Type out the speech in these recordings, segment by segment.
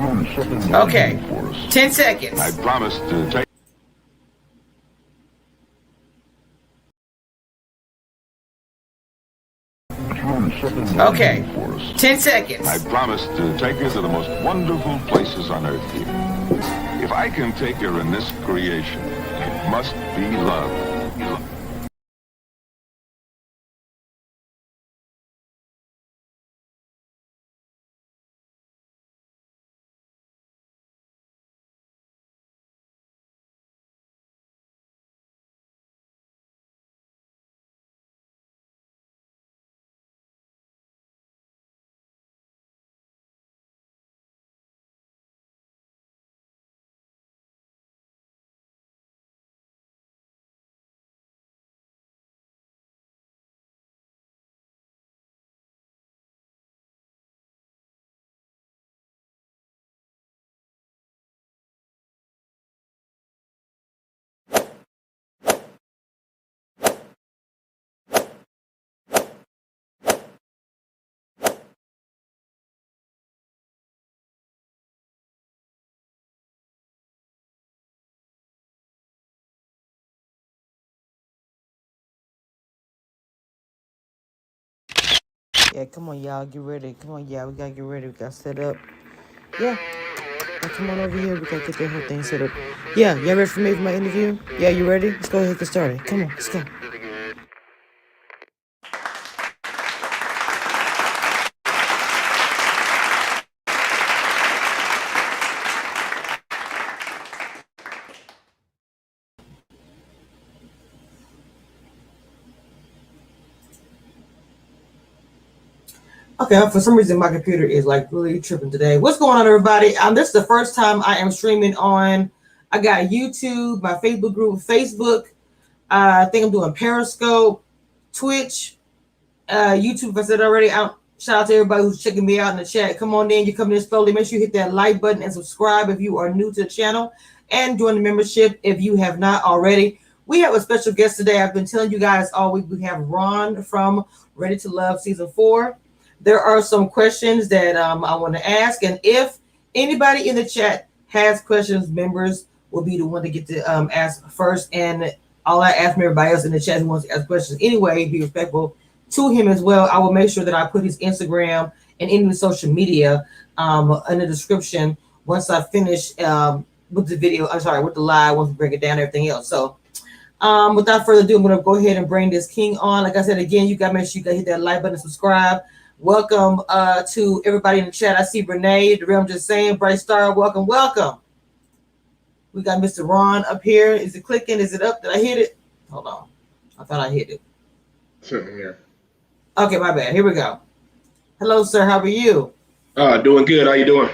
Okay, 10 seconds. I promise to take. Okay, 10 seconds. I promise to take you to the most wonderful places on earth here. If I can take her in this creation, it must be love. Yeah, come on, y'all, get ready. Come on, y'all, we gotta get ready. We gotta set up. Yeah, now come on over here. We gotta get that whole thing set up. Yeah, y'all ready for me for my interview? Yeah, you ready? Let's go ahead and get started. Come on, let's go. Okay, for some reason my computer is like really tripping today. What's going on, everybody? This is the first time I am streaming on. I got YouTube, my Facebook group, Facebook. I think I'm doing Periscope, Twitch, YouTube. If I said already, shout out to everybody who's checking me out in the chat. Come on in, you're coming in slowly. Make sure you hit that like button and subscribe if you are new to the channel, and join the membership if you have not already. We have a special guest today. I've been telling you guys all week. We have Ron from Ready to Love Season 4. There are some questions that I want to ask, and if anybody in the chat has questions, members will be the one to get to ask first. And all I ask from everybody else in the chat who wants to ask questions anyway, be respectful to him as well. I will make sure that I put his Instagram and any of the social media in the description once I finish with the video. I'm sorry, with the live, once we break it down, everything else. So without further ado, I'm going to go ahead and bring this king on. Like I said, again, you got to make sure you got to hit that like button and subscribe. Welcome to everybody in the chat. I see Renee, the realm just saying, Bright Star, welcome, welcome. We got Mr. Ron up here. Is it clicking? Is it up? Did I hit it? Hold on. I thought I hit it. Sitting here. Okay, my bad. Here we go. Hello, sir. How are you? Doing good. How you doing?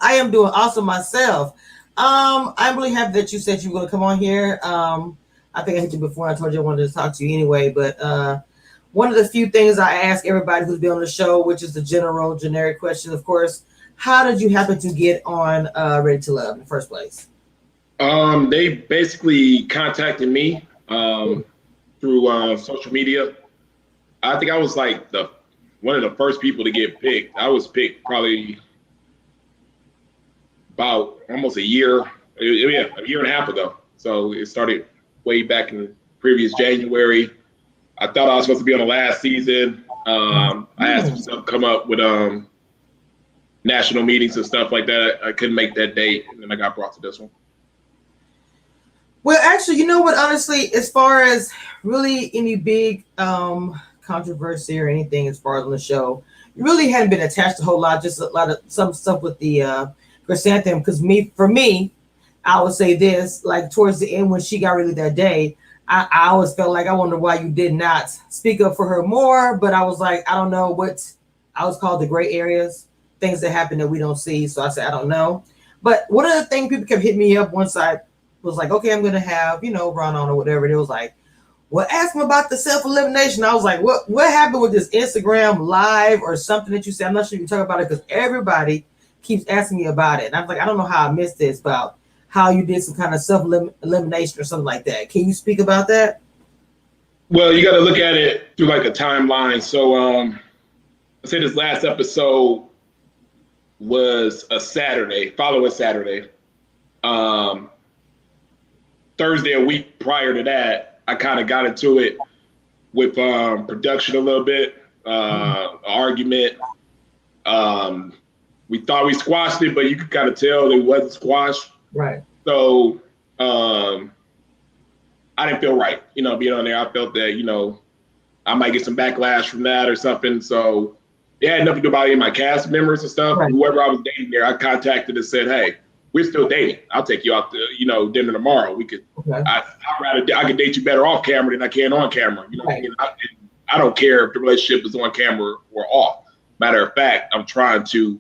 I am doing awesome myself. I'm really happy that you said you were going to come on here. I think I hit you before. I told you I wanted to talk to you anyway, but one of the few things I ask everybody who's been on the show, which is the generic question, of course, how did you happen to get on Ready to Love in the first place? They basically contacted me through social media. I think I was like one of the first people to get picked. I was picked probably about almost a year and a half ago. So it started way back in previous January. I thought I was supposed to be on the last season. I had some stuff come up with national meetings and stuff like that. I couldn't make that date, and then I got brought to this one. Well, actually, you know what? Honestly, as far as really any big controversy or anything as far as on the show, you really hadn't been attached a whole lot. Just a lot of some stuff with the chrysanthemum. Because for me, I would say this: like towards the end when she got released that day, I always felt like I wonder why you did not speak up for her more. But I was like, I don't know what I was called the gray areas, things that happen that we don't see. So I said, I don't know. But one of the things people kept hitting me up once I was like, okay, I'm going to have, Ron on or whatever. And it was like, well, ask him about the self-elimination. I was like, what happened with this Instagram live or something that you said? I'm not sure you can talk about it because everybody keeps asking me about it. And I was like, I don't know how I missed this about how you did some kind of self-elimination or something like that. Can you speak about that? Well, you got to look at it through like a timeline. So I say this last episode, was a Saturday, following Saturday. Thursday, a week prior to that, I kind of got into it with production a little bit, argument. We thought we squashed it, but you could kind of tell it wasn't squashed. Right. So I didn't feel right, being on there. I felt that, I might get some backlash from that or something. So it had nothing to do about any of my cast members and stuff. Right. Whoever I was dating there, I contacted and said, hey, we're still dating. I'll take you out to, dinner tomorrow. We could, Okay. I could date you better off camera than I can on camera. You know what I mean? I don't care if the relationship is on camera or off. Matter of fact, I'm trying to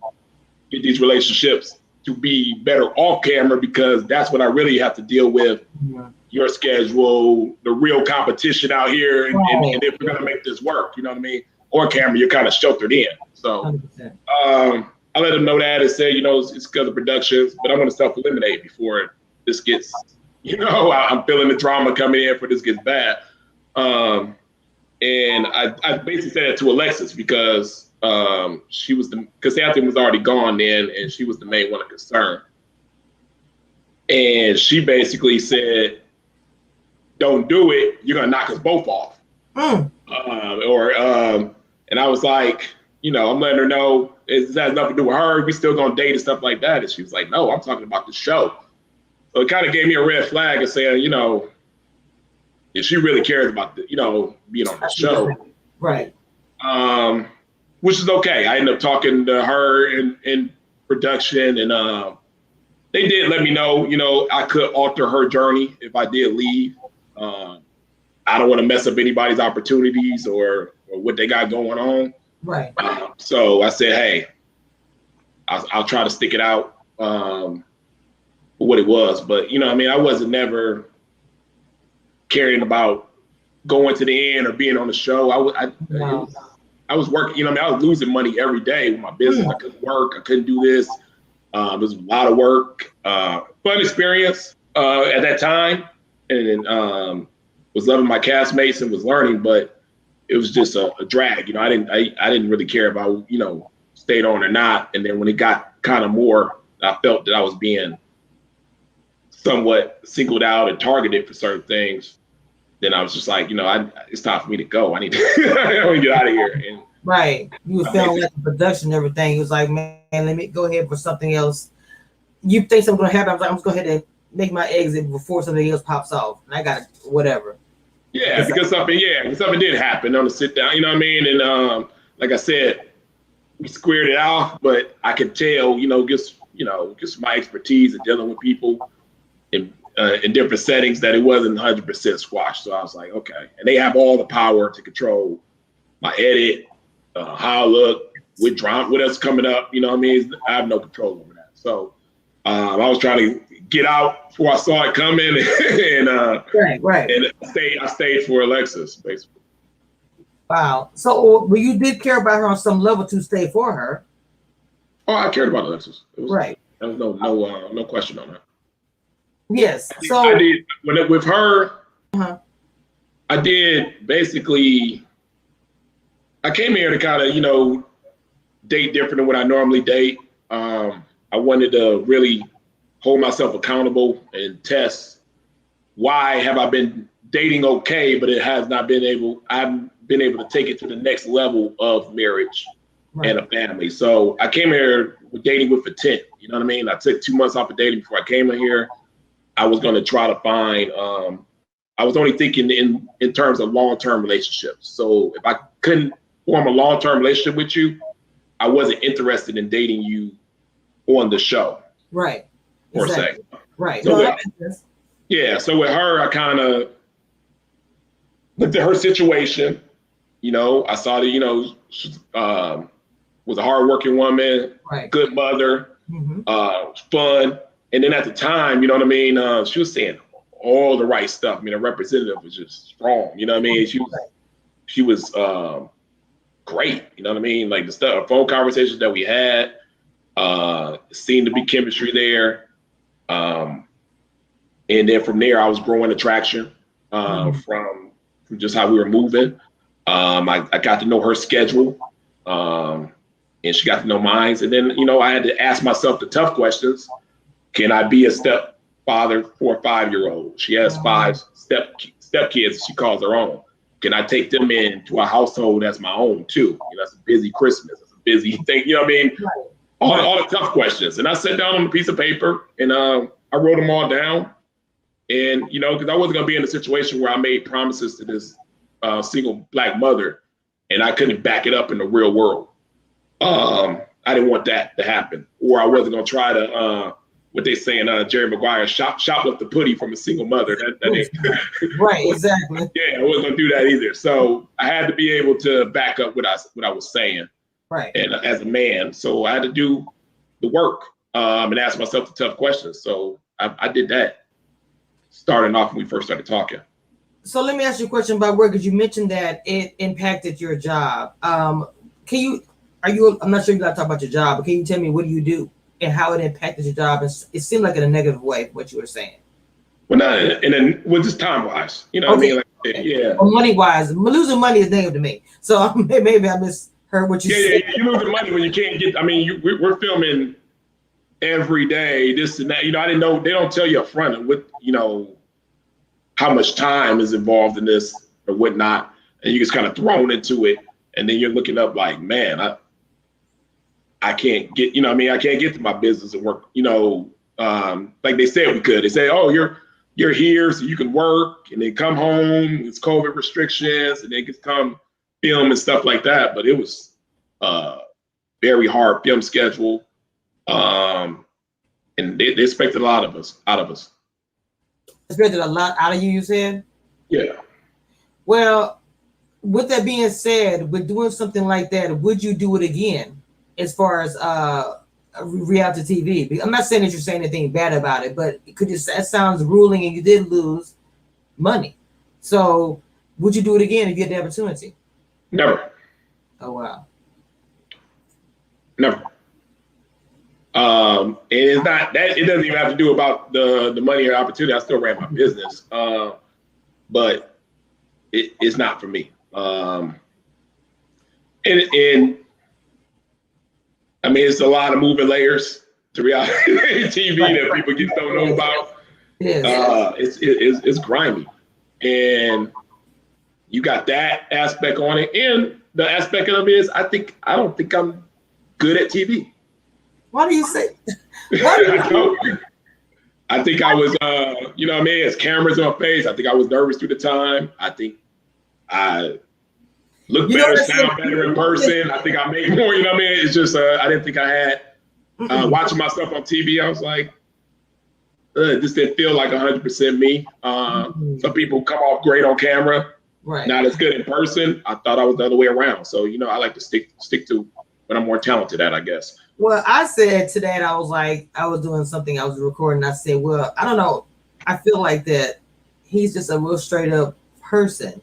get these relationships to be better off camera because that's what I really have to deal with. Your schedule, the real competition out here, and if we're gonna make this work, you know what I mean? On camera, you're kind of sheltered in. So I let them know that and say, it's because of productions, but I'm gonna self-eliminate before this gets, I'm feeling the drama coming in for this gets bad. And I basically said it to Alexis because she was because Anthony was already gone then, and she was the main one of concern. And she basically said, don't do it, you're gonna knock us both off. And I was like, I'm letting her know it has nothing to do with her. We still gonna date and stuff like that. And she was like, no, I'm talking about the show. So it kind of gave me a red flag and saying, if she really cares about the, being on the show. Right. Which is okay. I ended up talking to her in production, and they did let me know, I could alter her journey if I did leave. I don't want to mess up anybody's opportunities or what they got going on. Right. So I said, hey, I'll try to stick it out for what it was. But, I wasn't never caring about going to the end or being on the show. I was working, I was losing money every day with my business. I couldn't work. I couldn't do this. It was a lot of work, fun experience at that time. And was loving my castmates and was learning, but it was just a drag. I didn't really care about, stayed on or not. And then when it got kind of more, I felt that I was being somewhat singled out and targeted for certain things. Then I was just like, it's time for me to go. I need to get out of here. And right. You were feeling like the production and everything. It was like, man, let me go ahead for something else. You think something's going to happen. I was like, I'm just going to go ahead and make my exit before something else pops off. And I got whatever. Yeah, because something did happen on the sit down, you know what I mean? And like I said, we squared it out, but I could tell, just my expertise in dealing with people in different settings that it wasn't 100% squashed. So I was like, okay. And they have all the power to control my edit, how I look, what drama, what else coming up, you know what I mean? I have no control over that. So I was trying to get out before I saw it coming, and right. And I stayed for Alexis, basically. Wow. So, well, you did care about her on some level to stay for her. Oh, I cared about Alexis. Right. There was no question on that. Yes. So I did with her. I did basically. I came here to kind of date different than what I normally date. I wanted to really hold myself accountable and test why have I been dating okay, but I haven't been able to take it to the next level of marriage and a family. So I came here with dating with intent. You know what I mean? I took 2 months off of dating before I came in here. I was going to try to find, I was only thinking in terms of long-term relationships. So if I couldn't form a long-term relationship with you, I wasn't interested in dating you on the show. Right. Per exactly. se. Right. So No, that makes sense. Yeah. So with her, I kind of looked at her situation. I saw that, she was a hardworking woman, good mother, fun. And then at the time, you know what I mean? She was saying all the right stuff. I mean, her representative was just strong. You know what I mean? She was great. You know what I mean? Like the stuff, phone conversations that we had, seemed to be chemistry there. And then from there, I was growing attraction from just how we were moving. I got to know her schedule. and she got to know mine. And then, you know, I had to ask myself the tough questions. Can I be a stepfather for a 5-year-old? She has 5 stepkids she calls her own. Can I take them into a household that's my own too? You know, it's a busy Christmas. It's a busy thing. You know what I mean? Right. All the tough questions. And I sat down on a piece of paper and I wrote them all down. And, you know, because I wasn't going to be in a situation where I made promises to this single Black mother and I couldn't back it up in the real world. I didn't want that to happen. Or I wasn't going to try to, what they say in Jerry Maguire, shoplift the pudding from a single mother. Right, exactly. Yeah, I wasn't going to do that either. So I had to be able to back up what I was saying. Right. And as a man, so I had to do the work and ask myself the tough questions. So I did that starting off when we first started talking. So let me ask you a question about work, because you mentioned that it impacted your job. I'm not sure you got to talk about your job, but can you tell me what do you do and how it impacted your job? It seemed like in a negative way, what you were saying. Well, not just time wise, you know what I mean? Like, yeah. Well, money wise, losing money is negative to me. So maybe I misheard what you said. Yeah, you losing money when you can't get. I mean, we're filming every day, this and that. You know, I didn't know, they don't tell you up front what, you know, how much time is involved in this or whatnot, and you just kind of thrown into it, and then you're looking up like, man, I can't get, you know what I mean? I can't get to my business and work, you know, like they said we could. They say, oh, you're here so you can work, and then come home, it's COVID restrictions, and then just come film and stuff like that. But it was very hard film schedule. And they expected a lot of us, out of us. Expected a lot out of you, you said? Yeah. Well, with that being said, with doing something like that, would you do it again as far as reality TV? I'm not saying that you're saying anything bad about it, but that sounds grueling and you did lose money. So would you do it again if you had the opportunity? Never. Oh, wow. Never. And it's not that, it doesn't even have to do about the money or opportunity. I still ran my business. But it's not for me. And I mean, it's a lot of moving layers to reality TV that people just don't know about. It's grimy, and you got that aspect on it, and the aspect of it is I don't think I'm good at TV. Why do you say? I think I was, you know what I mean? As cameras on face, I think I was nervous through the time. I think I look better, sound better in person. I think I made more, you know what I mean? It's just, I didn't think I had, watching myself on TV, I was like, this didn't feel like 100% me. Some people come off great on camera, right? Not as good in person. I thought I was the other way around. So, you know, I like to stick to what I'm more talented at, I guess. Well, I said to that, I was like, I was doing something, I was recording. I said, well, I don't know. I feel like that he's just a real straight up person.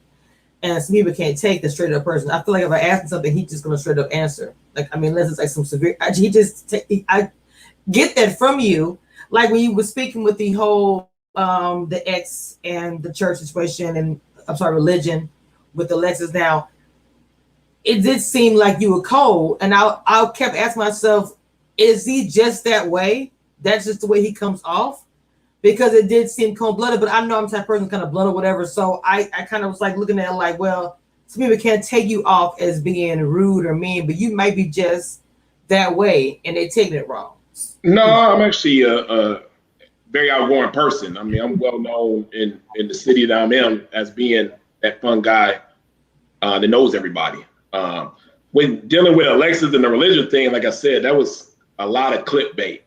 And some people can't take the straight up person. I feel like if I ask him something, he's just going to straight up answer. Like, I mean, unless it's like some severe, I get that from you. Like when you were speaking with the whole, the ex and the church situation and religion with Alexis now, it did seem like you were cold. And I kept asking myself, is he just that way? That's just the way he comes off? Because it did seem cold-blooded, but I know I'm the type of person kind of blunt or whatever. So I kind of was like looking at it like, well, some people can't take you off as being rude or mean, but you might be just that way and they're taking it wrong. No, I'm actually a very outgoing person. I mean, I'm well known in the city that I'm in as being that fun guy that knows everybody. When dealing with Alexis and the religion thing, like I said, that was a lot of clickbait.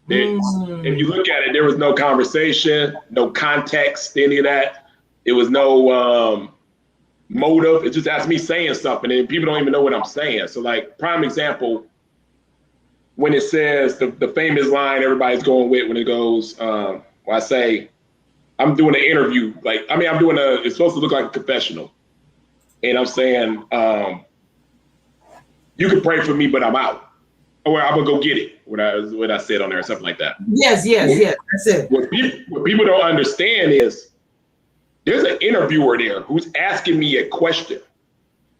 If you look at it, there was no conversation, no context, any of that. There was no motive. It just that's me saying something, and people don't even know what I'm saying. So, like, prime example, when it says the famous line everybody's going with when it goes, I say, I'm doing an interview. Like, I mean, it's supposed to look like a confessional. And I'm saying, you can pray for me, but I'm out. Or I'm gonna go get it. What I said on there, or something like that. Yes, that's it. What people don't understand is there's an interviewer there who's asking me a question.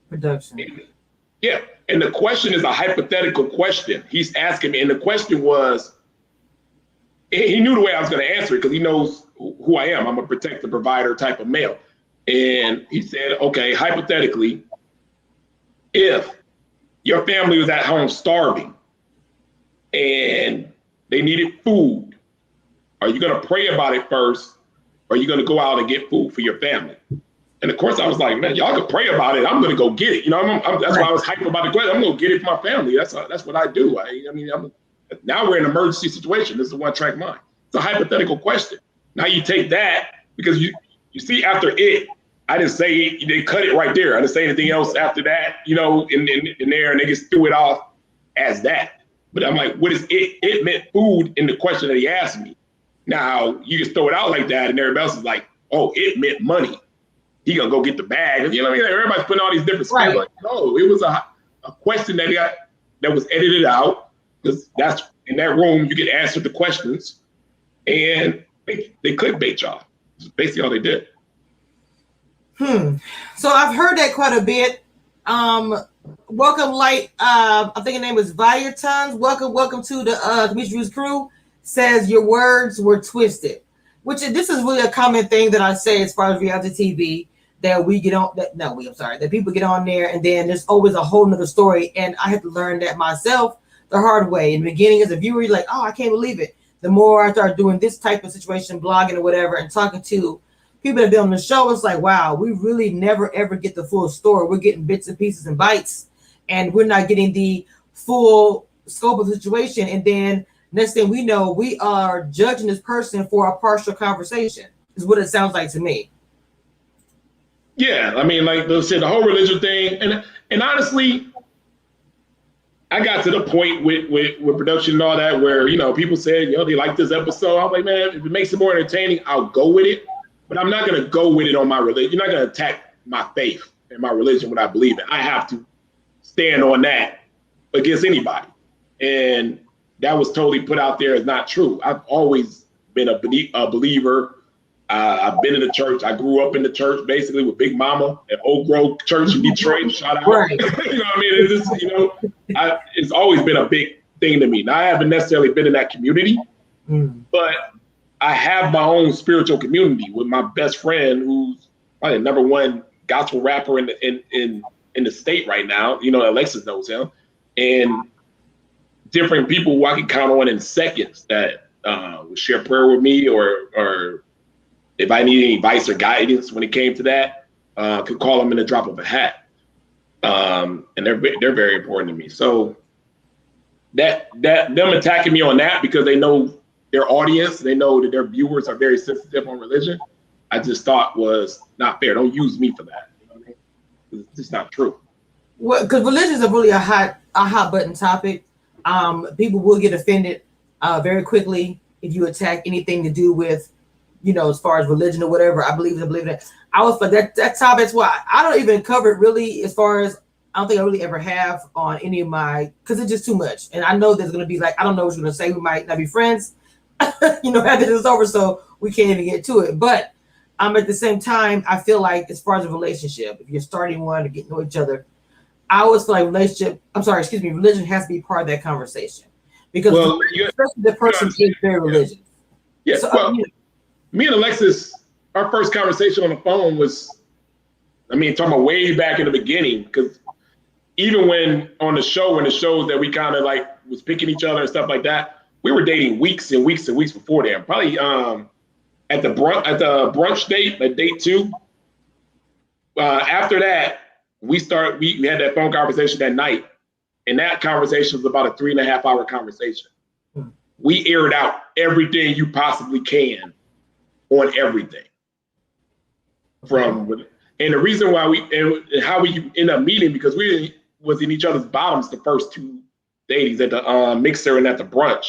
Production. Yeah, And the question is a hypothetical question. He's asking me, and the question was, he knew the way I was going to answer it because he knows who I am. I'm a protector, provider type of male. And he said, okay, hypothetically, if your family was at home starving and they needed food, are you going to pray about it first, or are you going to go out and get food for your family? And of course, I was like, man, y'all can pray about it. I'm going to go get it. You know, that's why I was hyped about the question. I'm going to get it for my family. That's what I do. Now we're in an emergency situation. This is a one-track mind. It's a hypothetical question. Now you take that, because you see after it, I didn't say, they cut it right there. I didn't say anything else after that, you know, in there, and they just threw it off as that. But I'm like, what is it? It meant food in the question that he asked me. Now you just throw it out like that, and everybody else is like, oh, it meant money. He gonna go get the bag. You know what I mean? Everybody's putting all these different spins. Right. Like, no, it was a question that was edited out, because that's in that room you get answered the questions, and they clickbait y'all. That's basically all they did. So I've heard that quite a bit. Welcome, Light. I think her name is Valentines. Welcome to the Commission crew. Says your words were twisted, which this is really a common thing that I say as far as reality TV, that we get on that people get on there, and then there's always a whole nother story. And I had to learn that myself the hard way. In the beginning, as a viewer, you're like, oh, I can't believe it. The more I start doing this type of situation, blogging or whatever, and talking to people that have been on the show, it's like, wow, we really never ever get the full story. We're getting bits and pieces and bites, and we're not getting the full scope of the situation. And then next thing we know, we are judging this person for a partial conversation, is what it sounds like to me. Yeah, I mean, like I said, the whole religion thing, and honestly, I got to the point with production and all that where, you know, people said, you know, they like this episode. I'm like, man, if it makes it more entertaining, I'll go with it. But I'm not going to go with it on my religion. You're not going to attack my faith and my religion, what I believe in. I have to stand on that against anybody. And that was totally put out there as not true. I've always been a believer. I've been in the church. I grew up in the church, basically, with Big Mama at Oak Grove Church in Detroit. Shout out. Right. You know what I mean? It's always been a big thing to me. Now, I haven't necessarily been in that community, but I have my own spiritual community with my best friend, who's probably the #1 gospel rapper in the state right now. You know, Alexis knows him, and different people who I can count on in seconds that would share prayer with me, or if I need any advice or guidance when it came to that, could call them in the drop of a hat. And they're very important to me. So that them attacking me on that because they know their audience, they know that their viewers are very sensitive on religion, I just thought was not fair. Don't use me for that. You know what I mean? It's just not true. Well, because religion is really a hot button topic. People will get offended very quickly if you attack anything to do with, you know, as far as religion or whatever. I believe in it. I was for that topic. That's why I don't even cover it really, as far as I don't think I really ever have on any of my, because it's just too much. And I know there's going to be like, I don't know what you're going to say. We might not be friends, you know, after this is over, so we can't even get to it. But at the same time, I feel like as far as a relationship, if you're starting one to get to know each other, I always feel like religion has to be part of that conversation, because especially the person is very religious. Yeah. So, me and Alexis, our first conversation on the phone was, talking about way back in the beginning, because even when on the show, in the shows that we kind of like was picking each other and stuff like that, we were dating weeks and weeks and weeks before then. Probably at the brunch date, at date 2. After that, we had that phone conversation that night, and that conversation was about a 3.5-hour conversation. We aired out everything you possibly can on everything. And the reason why how we end up meeting, because we was in each other's bottoms the first 2 days at the mixer and at the brunch.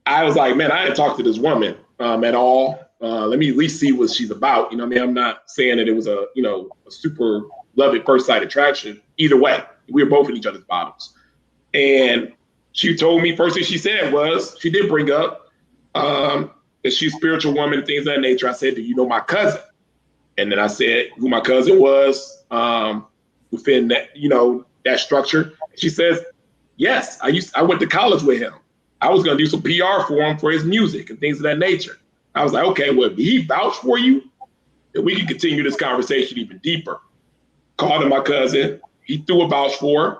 I was like, man, I didn't talk to this woman at all. Let me at least see what she's about. You know what I mean? I'm not saying that it was a super love at first sight attraction. Either way, we were both in each other's bottoms. And she told me, first thing she said was, she did bring up that she's a spiritual woman and things of that nature. I said, do you know my cousin? And then I said who my cousin was within that, that structure. She says, yes, I went to college with him. I was going to do some PR for him for his music and things of that nature. I was like, okay, well, if he vouched for you, then we can continue this conversation even deeper. Called him my cousin. He threw a vouch for her.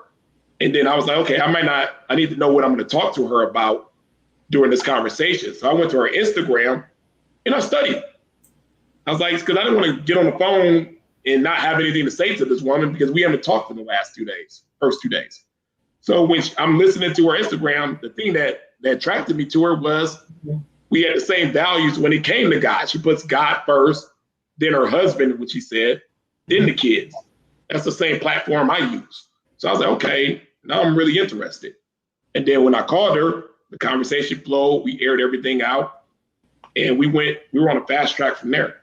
And then I was like, okay, I need to know what I'm going to talk to her about during this conversation. So I went to her Instagram and I studied. I was like, because I didn't want to get on the phone and not have anything to say to this woman because we haven't talked in the first 2 days. So when I'm listening to her Instagram, the thing that attracted me to her was we had the same values when it came to God. She puts God first, then her husband, which she said, then the kids. That's the same platform I use. So I was like, okay, now I'm really interested. And then when I called her, the conversation flowed, we aired everything out, and we were on a fast track from there.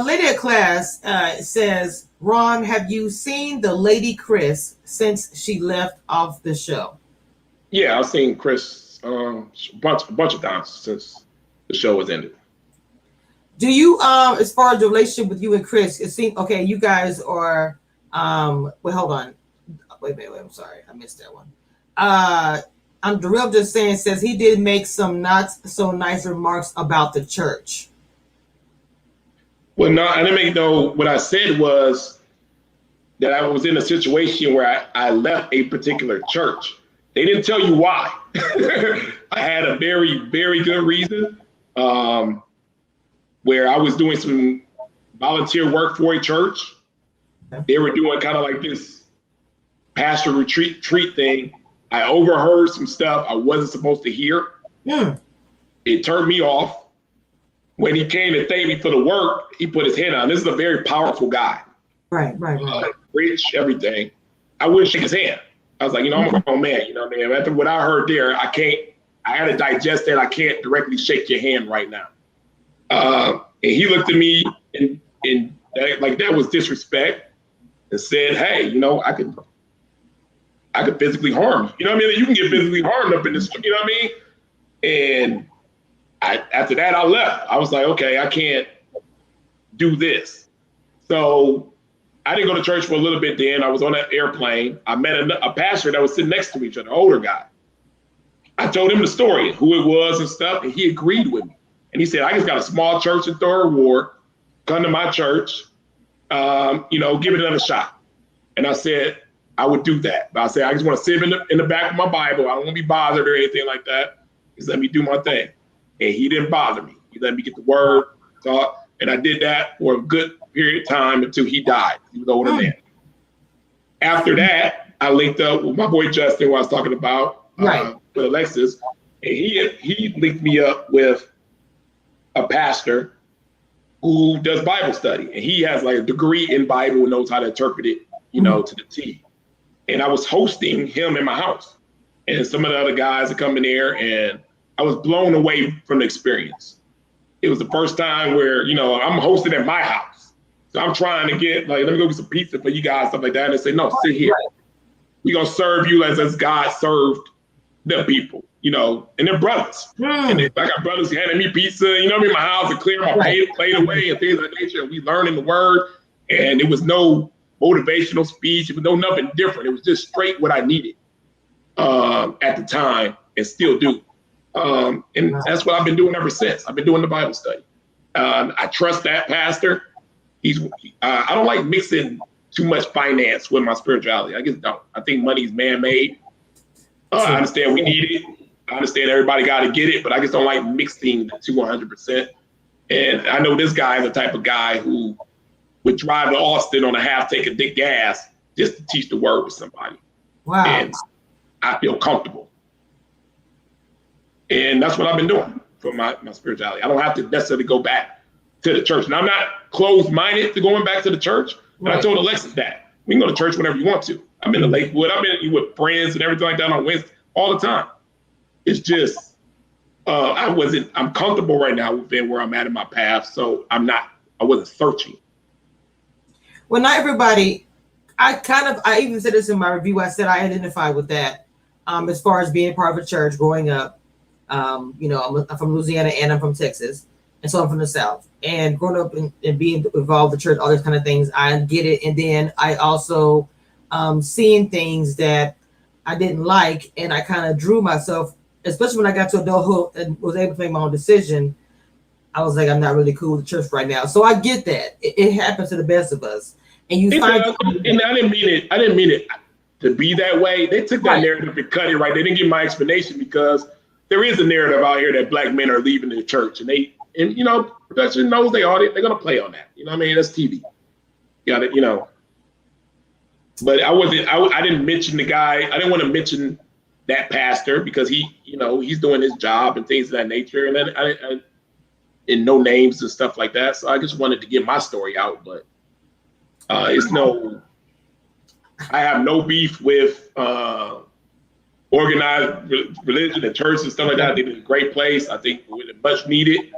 Lady of Class says, Ron, have you seen the Lady Chris since she left off the show? Yeah, I've seen Chris a bunch of times since the show was ended. Do you, as far as the relationship with you and Chris, it seems, okay, you guys are, wait, hold on. Wait, I'm sorry. I missed that one. The real just saying says he did make some not so nice remarks about the church. Well, no, I didn't make no. What I said was that I was in a situation where I left a particular church. They didn't tell you why. I had a very, very good reason where I was doing some volunteer work for a church. They were doing kind of like this pastor retreat thing. I overheard some stuff I wasn't supposed to hear. Yeah. It turned me off. When he came to thank me for the work, he put his hand on. This is a very powerful guy. Right. Rich, everything. I wouldn't shake his hand. I was like, I'm a grown man, you know what I mean? After what I heard there, I had to digest that. I can't directly shake your hand right now. And he looked at me and that was disrespect and said, hey, I could physically harm you. You know what I mean? You can get physically harmed up in this, you know what I mean? And after that, I left. I was like, okay, I can't do this. So I didn't go to church for a little bit then. I was on an airplane. I met a pastor that was sitting next to each other, an older guy. I told him the story, who it was and stuff, and he agreed with me. And he said, I just got a small church in Third Ward. Come to my church, give it another shot. And I said, I would do that. But I said, I just want to sit in the back of my Bible. I don't want to be bothered or anything like that. Just let me do my thing. And he didn't bother me. He let me get the word, talk, and I did that for a good period of time until he died. He was an older man. After that, I linked up with my boy Justin, who I was talking about, with Alexis, and he linked me up with a pastor who does Bible study, and he has like a degree in Bible and knows how to interpret it, to the T. And I was hosting him in my house, and some of the other guys are coming there, and I was blown away from the experience. It was the first time where, I'm hosting at my house. So I'm trying to get, let me go get some pizza for you guys, stuff like that. And they say, no, sit here. We're going to serve you as God served the people, and they're brothers. And I got brothers handing me pizza, in my house and clearing my plate away and things of that nature. And we learning the word. And it was no motivational speech. It was nothing different. It was just straight what I needed at the time and still do. And that's what I've been doing ever since. I've been doing the Bible study. I trust that pastor. I don't like mixing too much finance with my spirituality. I just don't. I think money's man-made. I understand we need it. I understand everybody got to get it, but I just don't like mixing the two 100%. And I know this guy is the type of guy who would drive to Austin on a half tank of dick gas just to teach the word to somebody. Wow. And I feel comfortable. And that's what I've been doing for my spirituality. I don't have to necessarily go back to the church. And I'm not closed-minded to going back to the church. But I told Alexis that. We can go to church whenever you want to. I'm in the Lakewood. I'm in with friends and everything like that on Wednesday all the time. It's just, I'm comfortable right now within where I'm at in my path. So I wasn't searching. Well, not everybody, I even said this in my review. I said I identify with that as far as being part of a church growing up. I'm from Louisiana and I'm from Texas. And so I'm from the South. And growing up and being involved in the church, all these kind of things, I get it. And then I also seeing things that I didn't like, and I kind of drew myself, especially when I got to adulthood and was able to make my own decision. I was like, I'm not really cool with the church right now. So I get that. It happens to the best of us. And you find and I didn't mean it to be that way. They took that narrative and cut it right. They didn't give my explanation because there is a narrative out here that black men are leaving the church, and you know, production knows they're gonna play on that. You know what I mean? That's TV. Got it, you know. But I didn't mention the guy. I didn't want to mention that pastor because he's doing his job and things of that nature. And then I and no names and stuff like that. So I just wanted to get my story out, but I have no beef with organized religion and church and stuff like that. I think it's a great place. I think it's much needed.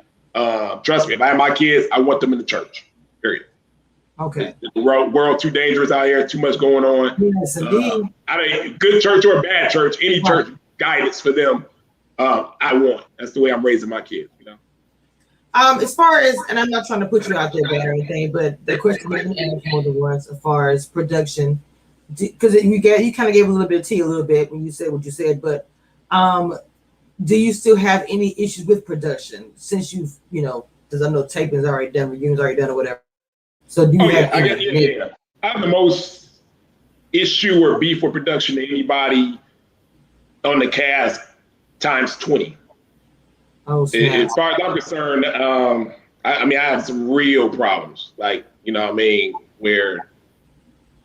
Trust me, if I have my kids, I want them in the church, period. Okay. The world too dangerous out here, too much going on. Yes, indeed. Good church or bad church, any church guidance for them, I want. That's the way I'm raising my kids, you know. As far as, and I'm not trying to put you out there bad or anything, but the question that you asked more than once, as far as production, because you kind of gave a little bit of tea a little bit when you said what you said, but do you still have any issues with production since you've, you know, because I know taping is already done, reviewing is already done or whatever. So do you have? I have the most issue or beef with production than anybody on the cast times 20. Oh, as far as I'm concerned, I have some real problems. Like, you know what I mean, where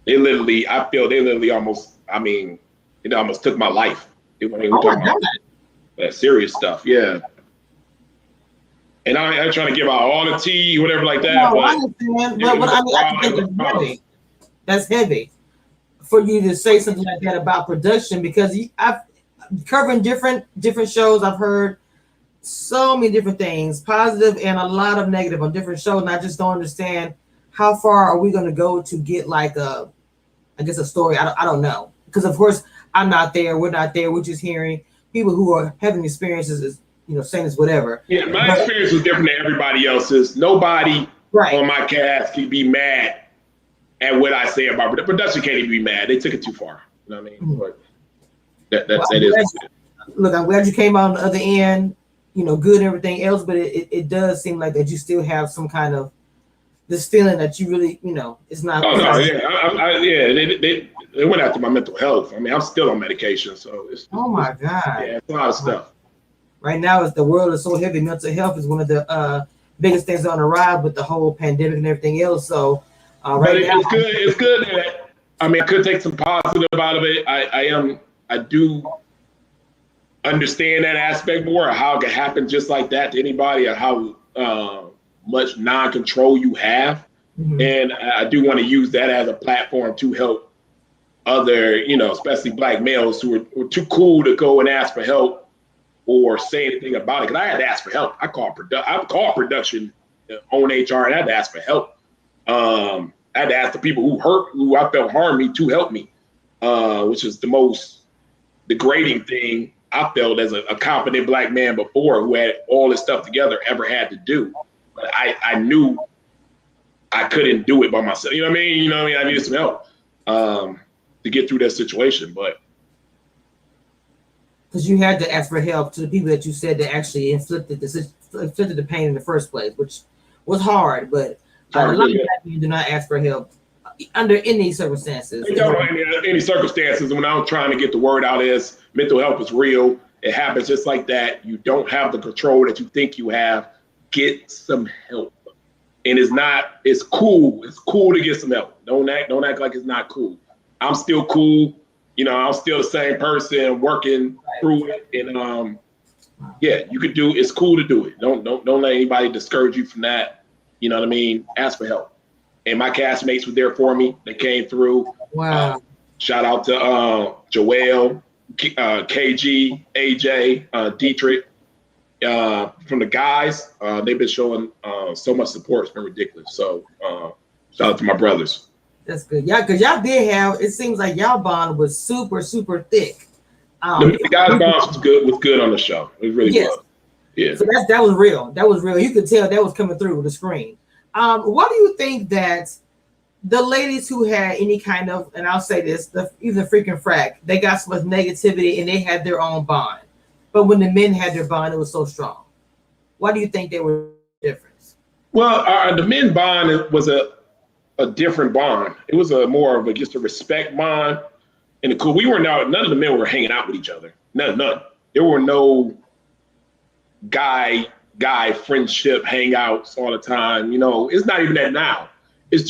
I feel they literally almost, it almost took my life. We're talking about that serious stuff, yeah. And I'm trying to give out all the tea, whatever like that. No, but I understand. But I think it's heavy. That's heavy for you to say something like that about production, because I've covering different shows. I've heard so many different things, positive and a lot of negative on different shows, and I just don't understand how far are we going to go to get like a story. I don't know, because of course I'm not there. We're not there. We're just hearing people who are having experiences, you know, saying it's whatever. Yeah, my experience was different than everybody else's. Nobody on my cast can be mad at what I say about it. The production can't even be mad. They took it too far. You know what I mean? Mm-hmm. But that is. Look, I'm glad you came out on the other end, you know, good and everything else, but it does seem like that you still have some kind of this feeling that you really, you know, it's not. Oh no, yeah, they went after my mental health. I mean, I'm still on medication, so it's. Oh my God. Yeah, it's a lot of stuff. Right now, as the world is so heavy, mental health is one of the biggest things on the rise with the whole pandemic and everything else. So, it's good that I could take some positive out of it. I do understand that aspect more, how it can happen just like that to anybody, and how much non-control you have. Mm-hmm. And I do want to use that as a platform to help other, you know, especially black males who are too cool to go and ask for help or say anything about it. Because I had to ask for help. I called production on HR, and I had to ask for help. I had to ask the people who I felt harmed me to help me, which is the most degrading thing I felt as a confident black man before, who had all this stuff together, ever had to do. But I knew I couldn't do it by myself. You know what I mean? I needed some help to get through that situation. But because you had to ask for help to the people that you said that actually inflicted the pain in the first place, which was hard. But a lot of people do not ask for help under any circumstances. Any circumstances, when I'm trying to get the word out is mental health is real. It happens just like that. You don't have the control that you think you have. Get some help. And it's cool. It's cool to get some help. Don't act like it's not cool. I'm still cool. You know, I'm still the same person working through it. And you could do. It's cool to do it. Don't let anybody discourage you from that. You know what I mean? Ask for help. And my castmates were there for me. They came through. Wow. Shout out to Joelle, KG, AJ, Dietrich. From the guys, they've been showing so much support. It's been ridiculous. So shout out to my brothers. That's good. Yeah, because y'all did have, it seems like y'all bond was super, super thick. The guys' bond was good on the show. It was really good. Yeah. So that was real. That was real. You could tell that was coming through the screen. Why do you think that the ladies who had any kind of, and I'll say this, even the freaking frack, they got so much negativity and they had their own bond. But when the men had their bond, it was so strong. Why do you think they were different? Well, the men bond was a different bond. It was a more of just a respect bond. And cool, we were none of the men were hanging out with each other. None. There were no guy friendship hangouts all the time. You know, it's not even that now. It's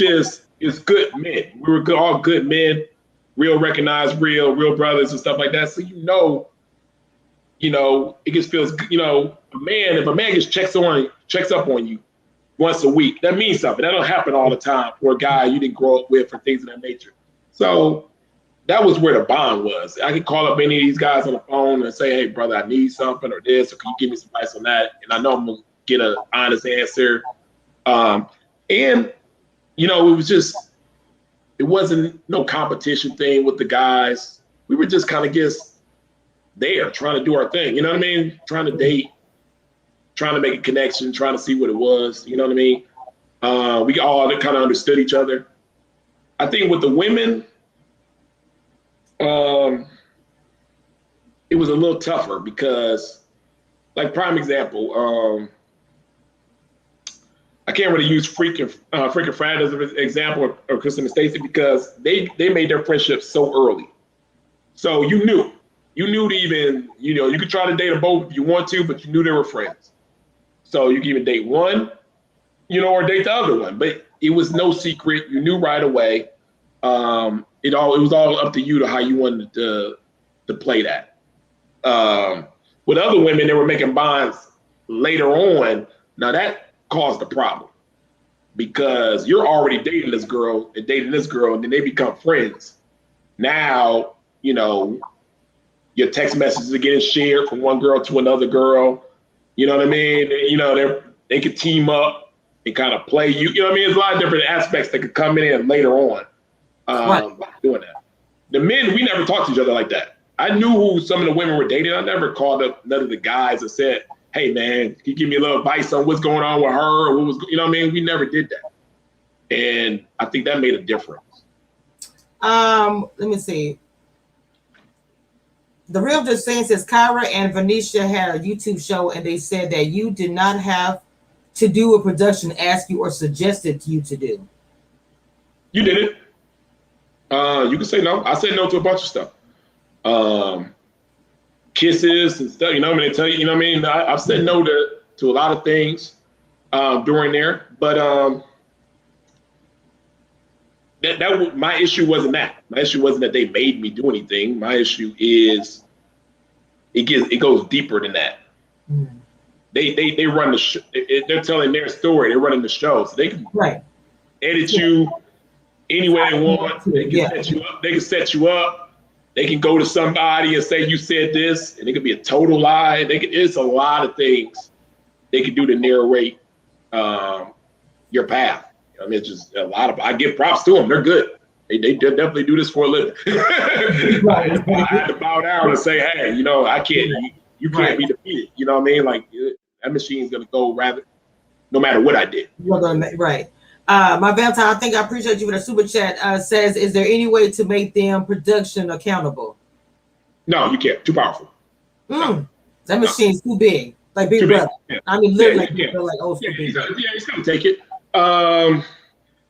good men. We were all good men, real recognized, real brothers and stuff like that. So it just feels, if a man just checks up on you once a week, that means something. That don't happen all the time for a guy you didn't grow up with or things of that nature. So that was where the bond was. I could call up any of these guys on the phone and say, hey, brother, I need something or this, or can you give me some advice on that? And I know I'm going to get an honest answer. It wasn't no competition thing with the guys. We were just kind of there trying to do our thing. You know what I mean? Trying to date, trying to make a connection, trying to see what it was. You know what I mean? We all kind of understood each other. I think with the women, it was a little tougher because, like, prime example, I can't really use freaking Fred as an example or Kristen and Stacy because they made their friendship so early. So you knew to even, you could try to date them both if you want to, but you knew they were friends. So you could even date one, or date the other one, but it was no secret. You knew right away. It was all up to you to how you wanted to play that. With other women, they were making bonds later on. Now that caused a problem because you're already dating this girl, and then they become friends. Now, your text messages are getting shared from one girl to another girl. You know what I mean? They could team up and kind of play you. You know what I mean? There's a lot of different aspects that could come in later on. Doing that. The men, we never talked to each other like that. I knew who some of the women were dating. I never called up none of the guys and said, hey man, can you give me a little advice on what's going on with her? Or what was, we never did that. And I think that made a difference. Let me see. The Real Just Saying says Kyra and Venetia had a YouTube show and they said that you did not have to do what production asked you or suggested you to do. You did it. You can say no. I said no to a bunch of stuff. Kisses and stuff, they tell you, I've said no to a lot of things during there, but that my issue wasn't that. My issue wasn't that they made me do anything. My issue is it goes deeper than that. Mm. They run the show. They're telling their story. They're running the show, so they can edit you any way they want. They can set you up. They can set you up. They can go to somebody and say you said this, and it could be a total lie. It's a lot of things they can do to narrate your path. It's just a lot of. I give props to them. They're good. They definitely do this for a living. I had to bow down and say, hey, I can't. You can't be defeated. You know what I mean? Like that machine's gonna go no matter what I did. Right. My Valentine, I think I appreciate you with a super chat. Says, is there any way to make them production accountable? No, you can't. Too powerful. That machine's too big, like Big Brother. Yeah. I mean, literally, like old school. He's gonna take it.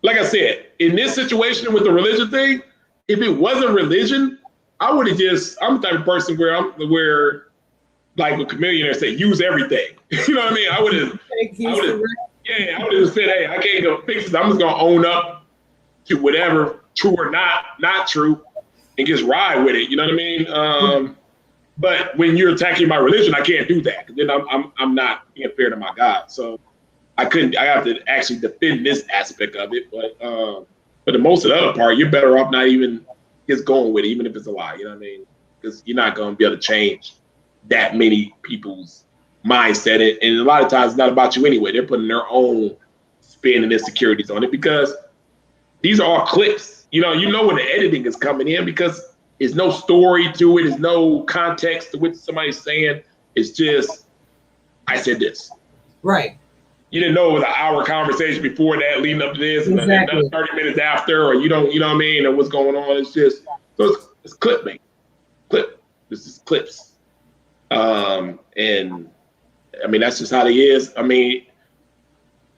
Like I said, in this situation with the religion thing, if it wasn't religion, I would have I'm the type of person where like a chameleon say, use everything. You know what I mean? I would have said, hey, I can't go fix it. I'm just gonna own up to whatever, true or not true, and just ride with it. You know what I mean? But when you're attacking my religion, I can't do that. Then I'm not being fair to my God. So I have to actually defend this aspect of it. But the most of the other part, you're better off not even just going with it, even if it's a lie. You know what I mean? Because you're not gonna be able to change that many people's mindset, and a lot of times it's not about you anyway. They're putting their own spin and insecurities on it because these are all clips. You know when the editing is coming in because there's no story to it, there's no context to what somebody's saying. It's just I said this. Right. you didn't know it was an hour conversation before that, leading up to this, and Exactly. another 30 minutes after, or you don't, you know what I mean, and what's going on. It's just so it's clip. This is clips, and I mean that's just how it is. I mean,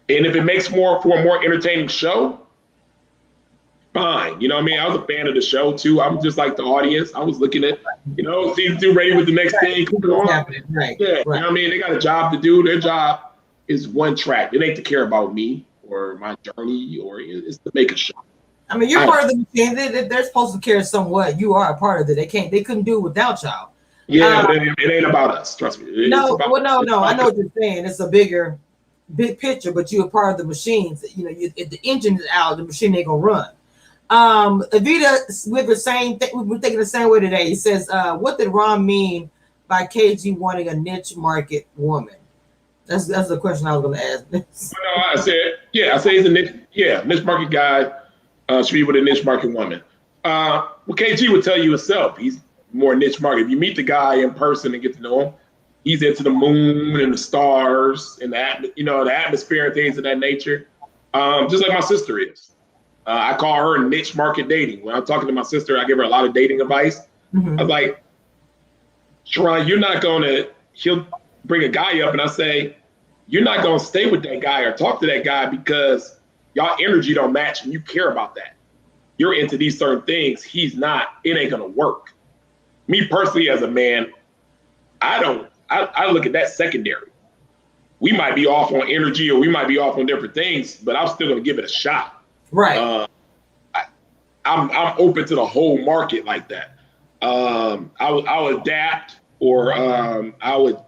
and if it makes for a more entertaining show, fine. You know what I mean? I was a fan of the show too. I'm just like the audience. I was looking at, season 2 ready with the next thing. Right. Yeah, you know what I mean? They got a job to do. Their job is one track. It ain't to care about me or my journey, or it's to make a show. I mean, you're part of the machine. They're supposed to care somewhat. You are a part of it. They couldn't do it without y'all. Yeah, but it ain't about us. Trust me. No. I know what you're saying. It's a big picture, but you're a part of the machines. If the engine is out, the machine ain't gonna run. Evita, with the same thing, we're thinking the same way today. He says, "What did Ron mean by KG wanting a niche market woman?" That's the question I was going to ask. No, I said he's a niche market guy. Should be with a niche market woman. Well, KG would tell you himself. He's more niche market. If you meet the guy in person and get to know him, he's into the moon and the stars and the atmosphere and things of that nature. Just like my sister is. I call her niche market dating. When I'm talking to my sister, I give her a lot of dating advice. Mm-hmm. I was like, Sharon, he'll bring a guy up and I say, you're not going to stay with that guy or talk to that guy because y'all energy don't match and you care about that. You're into these certain things. He's not. It ain't going to work. Me personally, as a man, I look at that secondary. We might be off on energy or we might be off on different things, but I'm still going to give it a shot. Right. I'm open to the whole market like that. I'll adapt or I would,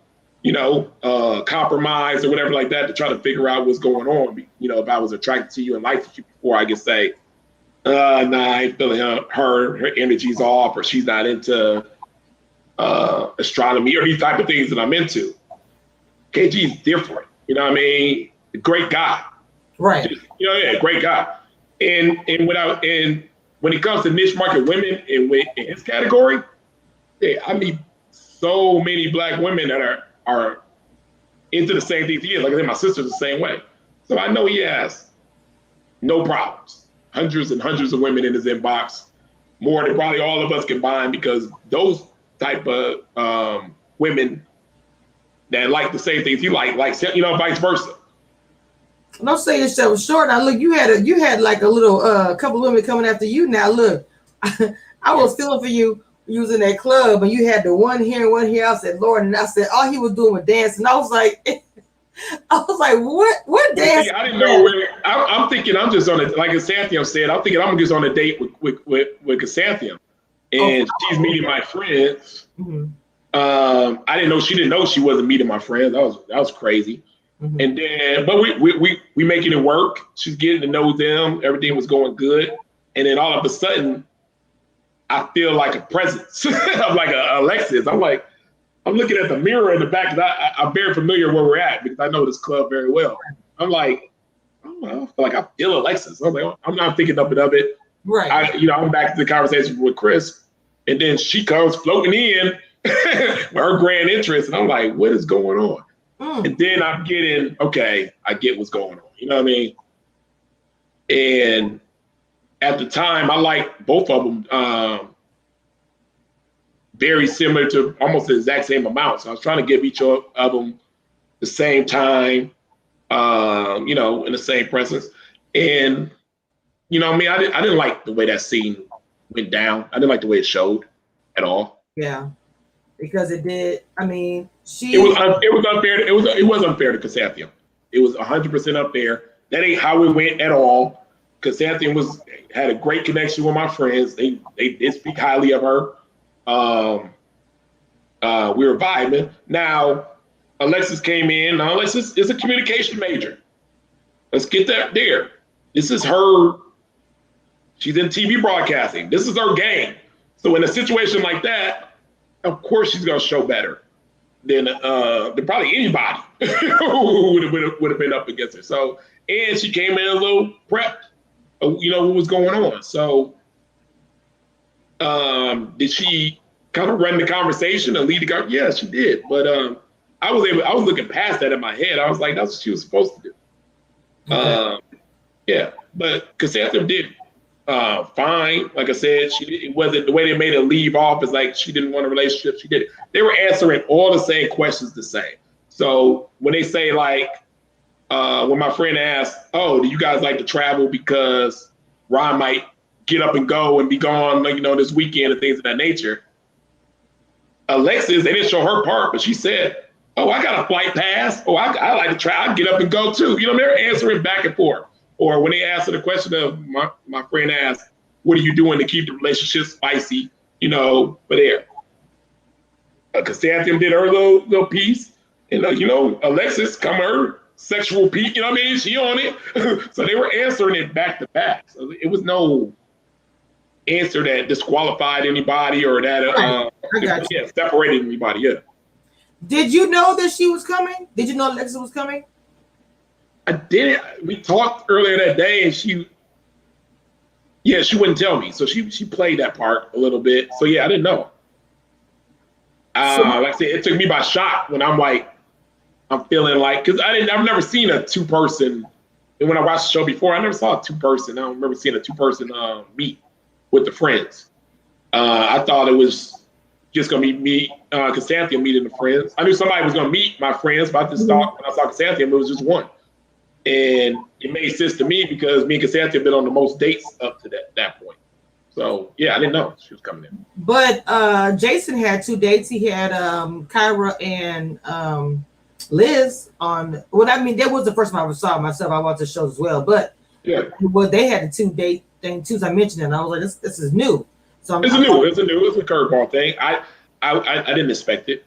compromise or whatever like that to try to figure out what's going on. If I was attracted to you and liked you before, I could say, nah, I ain't feeling her energy's off or she's not into astronomy or these type of things that I'm into. KG's different. You know what I mean? Great guy. Right. Great guy. And when it comes to niche market women in his category, I meet so many Black women that are into the same things he is. Like I said, my sister's the same way. So I know he has no problems. Hundreds and hundreds of women in his inbox, more than probably all of us combined, because those type of women that like the same things he like, vice versa. Don't say yourself short. Now look, you had like a little couple of women coming after you. Now look, I was feeling for you. You was in that club and you had the one here and one here. I said, Lord, and I said, all he was doing was dancing. I was like, what dance? I didn't know where. I'm thinking I'm just on it. Like Chrisantheium said, I'm thinking I'm just on a date with Chrisantheium, and she's meeting my friends. Mm-hmm. I didn't know she wasn't meeting my friends. That was crazy. Mm-hmm. And then, but we making it work. She's getting to know them. Everything was going good, and then all of a sudden, I feel like a presence. I'm like a Alexis. I'm looking at the mirror in the back because I'm very familiar where we're at because I know this club very well. I'm like, I feel Alexis. I'm like, I'm not thinking nothing of it. Right. I'm back to the conversation with Chris, and then she comes floating in with her grand entrance, and I'm like, what is going on? And then I'm getting, okay, I get what's going on. You know what I mean? And at the time, I liked both of them very similar to almost the exact same amount. So I was trying to give each of them the same time, in the same presence. And, I didn't like the way that scene went down. I didn't like the way it showed at all. Yeah. Because it did. I mean, it was unfair. It was unfair to Chrisantheium. It was 100% unfair. That ain't how it went at all. Chrisantheium had a great connection with my friends. They did speak highly of her. We were vibing. Now, Alexis came in. Now, Alexis is a communication major. Let's get that there. This is her. She's in TV broadcasting. This is her game. So in a situation like that, of course she's gonna show better than probably anybody who would have been up against her. So, and she came in a little prepped, what was going on. So, did she kind of run the conversation and lead the conversation? Yeah, she did. But I was looking past that in my head. I was like, that's what she was supposed to do. Okay. Yeah, but Chrysanthemum did fine. Like I said, it wasn't the way they made her leave off. Is like she didn't want a relationship. She did it. They were answering all the same questions the same. So when they say like, when my friend asked, "Oh, do you guys like to travel because Ron might get up and go and be gone, like this weekend and things of that nature?" Alexis, they didn't show her part, but she said, "Oh, I got a flight pass. Oh, I like to travel. I get up and go too." They're answering back and forth. Or when they asked her the question of my friend asked, "What are you doing to keep the relationship spicy?" But there, Chrysanthemum did her little piece, and Alexis come her sexual piece. She on it. So they were answering it back to back. So it was no answer that disqualified anybody or that separated anybody. Yeah. Did you know that she was coming? Did you know Alexis was coming? I didn't. We talked earlier that day, and she wouldn't tell me. So she played that part a little bit. So yeah, I didn't know. Like I said, it took me by shock when I'm feeling like, because I've never seen a 2-person. And when I watched the show before, I never saw a 2-person. I don't remember seeing a 2-person meet with the friends. I thought it was just gonna be me, Chrysanthemum meeting the friends. I knew somebody was gonna meet my friends, but I just thought when I saw Chrysanthemum, it was just one. And it made sense to me because me and Cassandra have been on the most dates up to that point. So yeah, I didn't know she was coming in. But Jason had 2 dates. He had Kyra and Liz on. Well, I mean, that was the first time I ever saw myself. I watched the shows as well. But yeah, they had the 2 date thing too. As I mentioned, and I was like, this is new. So it's a curveball thing. I didn't expect it.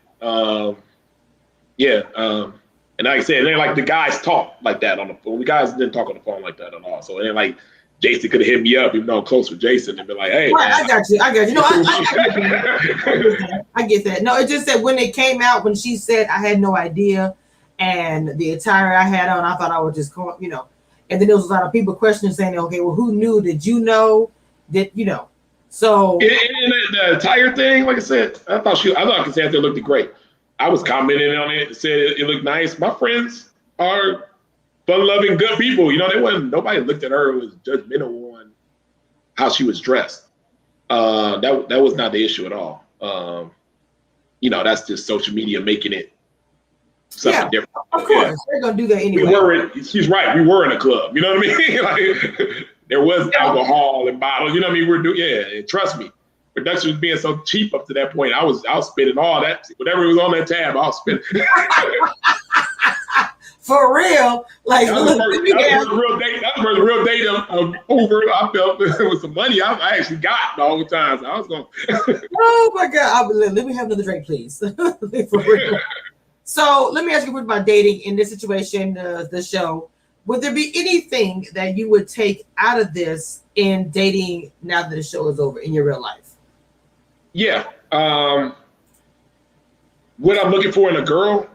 And like I said, it ain't like the guys talk like that on the phone. The guys didn't talk on the phone like that at all. So it ain't like Jason could have hit me up, even though I'm close with Jason, and be like, "Hey, right, man, I got you. No, I get that. No, it's just that when it came out, when she said I had no idea, and the attire I had on, I thought I would just go, And then there was a lot of people questioning, saying, "Okay, well, who knew? Did you know? So and the attire thing, like I said, I thought Cassandra looked great. I was commenting on it, said it looked nice. My friends are fun-loving, good people. Nobody looked at her and was judgmental on how she was dressed. That was not the issue at all. That's just social media making it something different. Of course, they're gonna do that anyway. She's right. We were in a club. You know what I mean? Like there was alcohol and bottles. You know what I mean? And trust me. Production was being so cheap up to that point. I was spending all that, whatever was on that tab, I was spending. For real, like that was the real date of Uber. I felt with some money I actually got all the time. So I was going. Oh my God! Let me have another drink, please. For real. So let me ask you about dating in this situation, the show. Would there be anything that you would take out of this in dating now that the show is over in your real life? Yeah. What I'm looking for in a girl,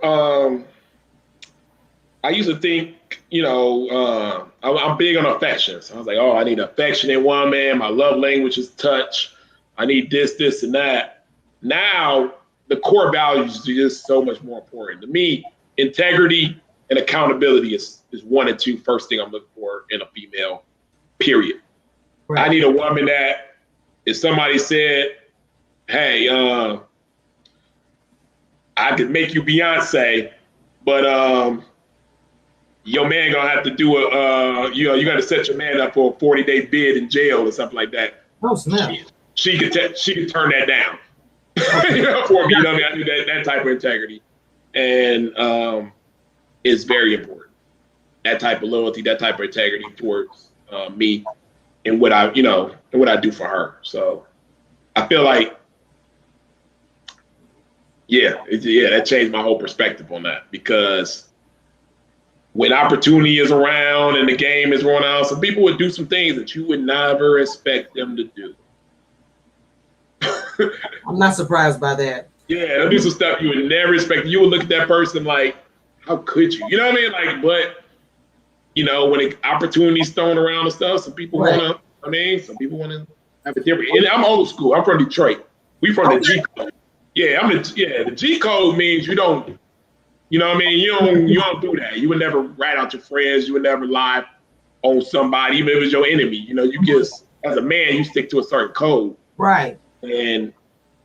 I used to think, I'm big on affection. So I was like, I need an affectionate woman. My love language is touch. I need this, and that. Now, the core values are just so much more important. To me, integrity and accountability is 1 and 2 first thing I'm looking for in a female, period. Right. I need a woman that if somebody said, "Hey, I could make you Beyonce, but your man gonna have to do you got to set your man up for a 40-day bid in jail or something like that." Oh snap! She could turn that down for me. I do that type of integrity, and it's very important. That type of loyalty, that type of integrity towards me, and what I do for her. So I feel like. That changed my whole perspective on that, because when opportunity is around and the game is going on, some people would do some things that you would never expect them to do. I'm not surprised by that. Yeah, they'll do some stuff you would never expect. You would look at that person like, how could you? You know what I mean? Like, but, when the opportunity's thrown around and stuff, some people want to, some people want to have a different, and I'm old school. I'm from Detroit. We from the G code. Yeah, the G code means you don't You know what I mean? You don't do that. You would never rat out your friends. You would never lie on somebody, even if it was your enemy. You know, you just, as a man, you stick to a certain code. Right. And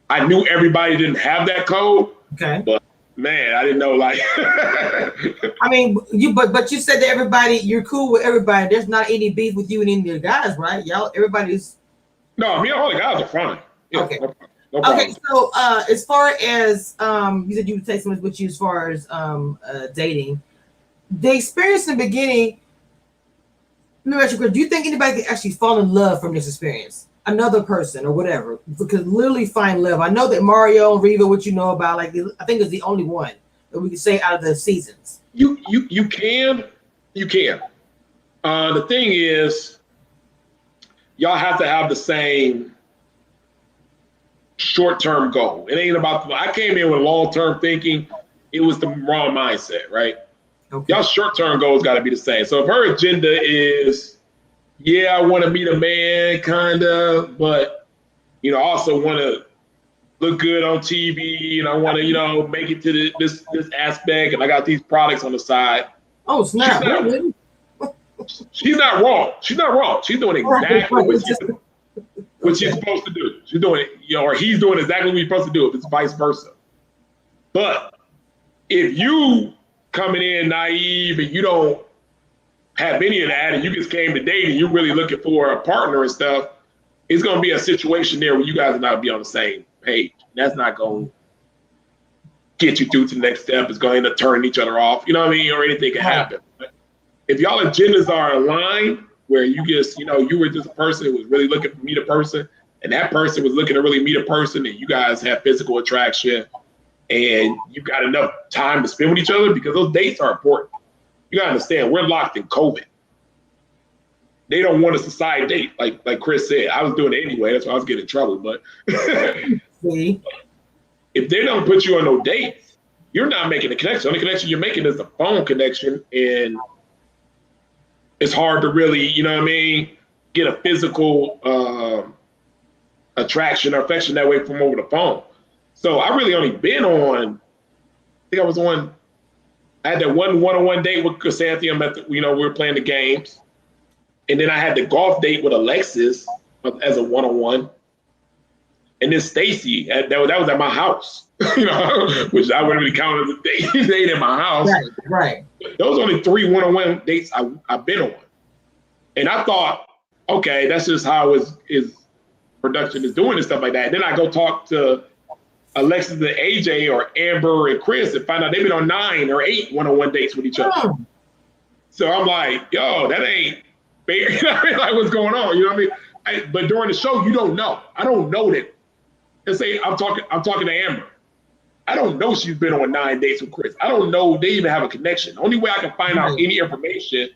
I knew everybody didn't have that code. Okay. But man, I didn't know, like. I mean, but you said that everybody, you're cool with everybody. There's not any beef with you and any of the guys, right? Y'all, everybody's. No, me and all the guys are fine. Yeah, okay. No problem. Okay. So as far as you said you would take someone with you as far as dating, the experience in the beginning. Let me ask you a question. Do you think anybody can actually fall in love from this experience? Another person or whatever, could literally find love. I know that Mario and Riva, what you know about, like I think is the only one that we can say out of the seasons. You can. The thing is, y'all have to have the same short-term goal. It ain't about. I came in with long-term thinking. It was the wrong mindset, right? Okay. Y'all short-term goals got to be the same. So if her agenda is, yeah, I want to meet a man, kind of, but, you know, I also want to look good on TV, and I want to, you know, make it to this aspect, and I got these products on the side. Oh, snap. She's not wrong. She's not wrong. She's doing exactly what she's supposed to do. She's doing it, you know, or he's doing exactly what he's supposed to do, if it's vice versa. But if you coming in naive and you don't have any of that, and you just came to date and you're really looking for a partner and stuff, it's going to be a situation there where you guys are not be on the same page. That's not going to get you through to the next step. It's going to end up turning each other off. You know what I mean? Or anything can happen. But if y'all agendas are aligned, where you just, you know, you were just a person who was really looking to meet a person, and that person was looking to really meet a person, and you guys have physical attraction, and you got enough time to spend with each other, because those dates are important. You gotta understand, we're locked in COVID. They don't want us to side date, like Chris said. I was doing it anyway. That's why I was getting in trouble. But if they don't put you on no dates, you're not making a connection. The only connection you're making is the phone connection, and it's hard to really, you know what I mean, get a physical attraction or affection that way from over the phone. So I really only been on, I had that one-on-one date with Chrysanthemum we were playing the games. And then I had the golf date with Alexis as a one-on-one. And then Stacy, that was at my house, you know, which I wouldn't really count as a date at my house. Right. Those are only 3 one-on-one dates I've been on. And I thought, okay, that's just how his production is doing and stuff like that. And then I go talk to Alexis and AJ or Amber and Chris and find out they've been on 9 or 8 one-on-one dates with each other. Oh. So I'm like, yo, that ain't fair. You know what I mean? Like, what's going on? You know what I mean? But during the show, you don't know. I don't know that. Let's say I'm talking to Amber. I don't know she's been on 9 dates with Chris. I don't know they even have a connection. The only way I can find out any information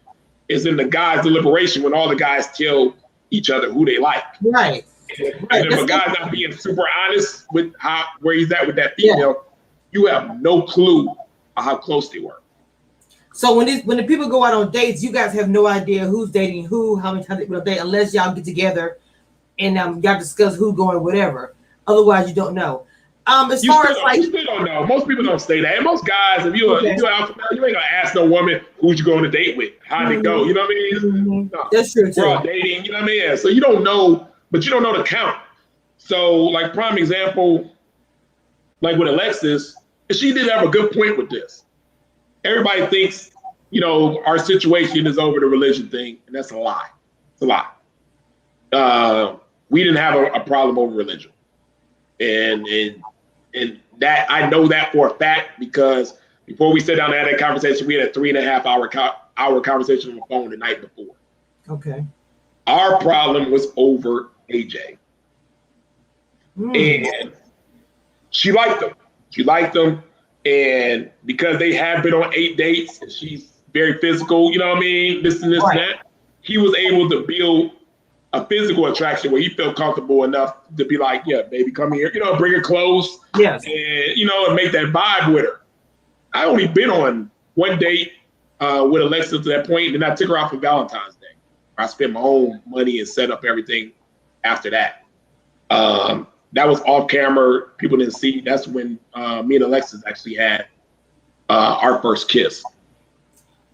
is in the guys' deliberation, when all the guys tell each other who they like. Right. And if a guy's not being super honest with where he's at with that female, you have no clue how close they were. So when the people go out on dates, you guys have no idea who's dating who, how many times they will date, unless y'all get together and y'all discuss who's going whatever. Otherwise, you don't know. You still don't know. Most people don't say that. And most guys, if you're out, you ain't gonna ask no woman who'd you go on a date with, how'd it go. You know what I mean? Mm-hmm. No. That's true too. We're all dating. You know what I mean? Yeah. So you don't know. But you don't know the count. So, like, prime example, like with Alexis, she did have a good point with this. Everybody thinks, you know, our situation is over the religion thing, and that's a lie. It's a lie. We didn't have a problem over religion. And that, I know that for a fact, because before we sat down and had that conversation, we had a 3.5 hour conversation on the phone the night before. Okay. Our problem was over AJ. And she liked him. And because they have been on 8 dates and she's very physical, you know what I mean? This and that. He was able to build a physical attraction where he felt comfortable enough to be like, yeah, baby, come here, you know, bring her close. Yes. And, you know, and make that vibe with her. I only been on 1 date with Alexis to that point, and I took her out for Valentine's Day. I spent my own money and set up everything after that. That was off camera. People didn't see. That's when me and Alexis actually had our first kiss.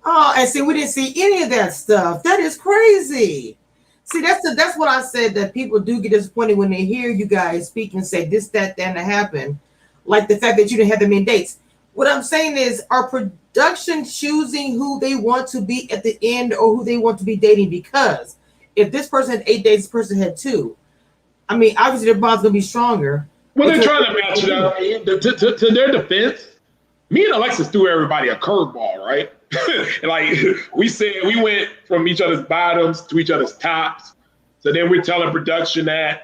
Oh, and see, we didn't see any of that stuff. That is crazy. See, that's what I said, that people do get disappointed when they hear you guys speak and say this, that, and that happened. Like the fact that you didn't have that many dates. What I'm saying is, are production choosing who they want to be at the end or who they want to be dating? Because if this person had 8 dates, this person had 2. I mean, obviously their bond's gonna be stronger. Well, they're trying to match it up. To their defense, me and Alexis threw everybody a curveball, right? Like we said, we went from each other's bottoms to each other's tops. So then we're telling production, it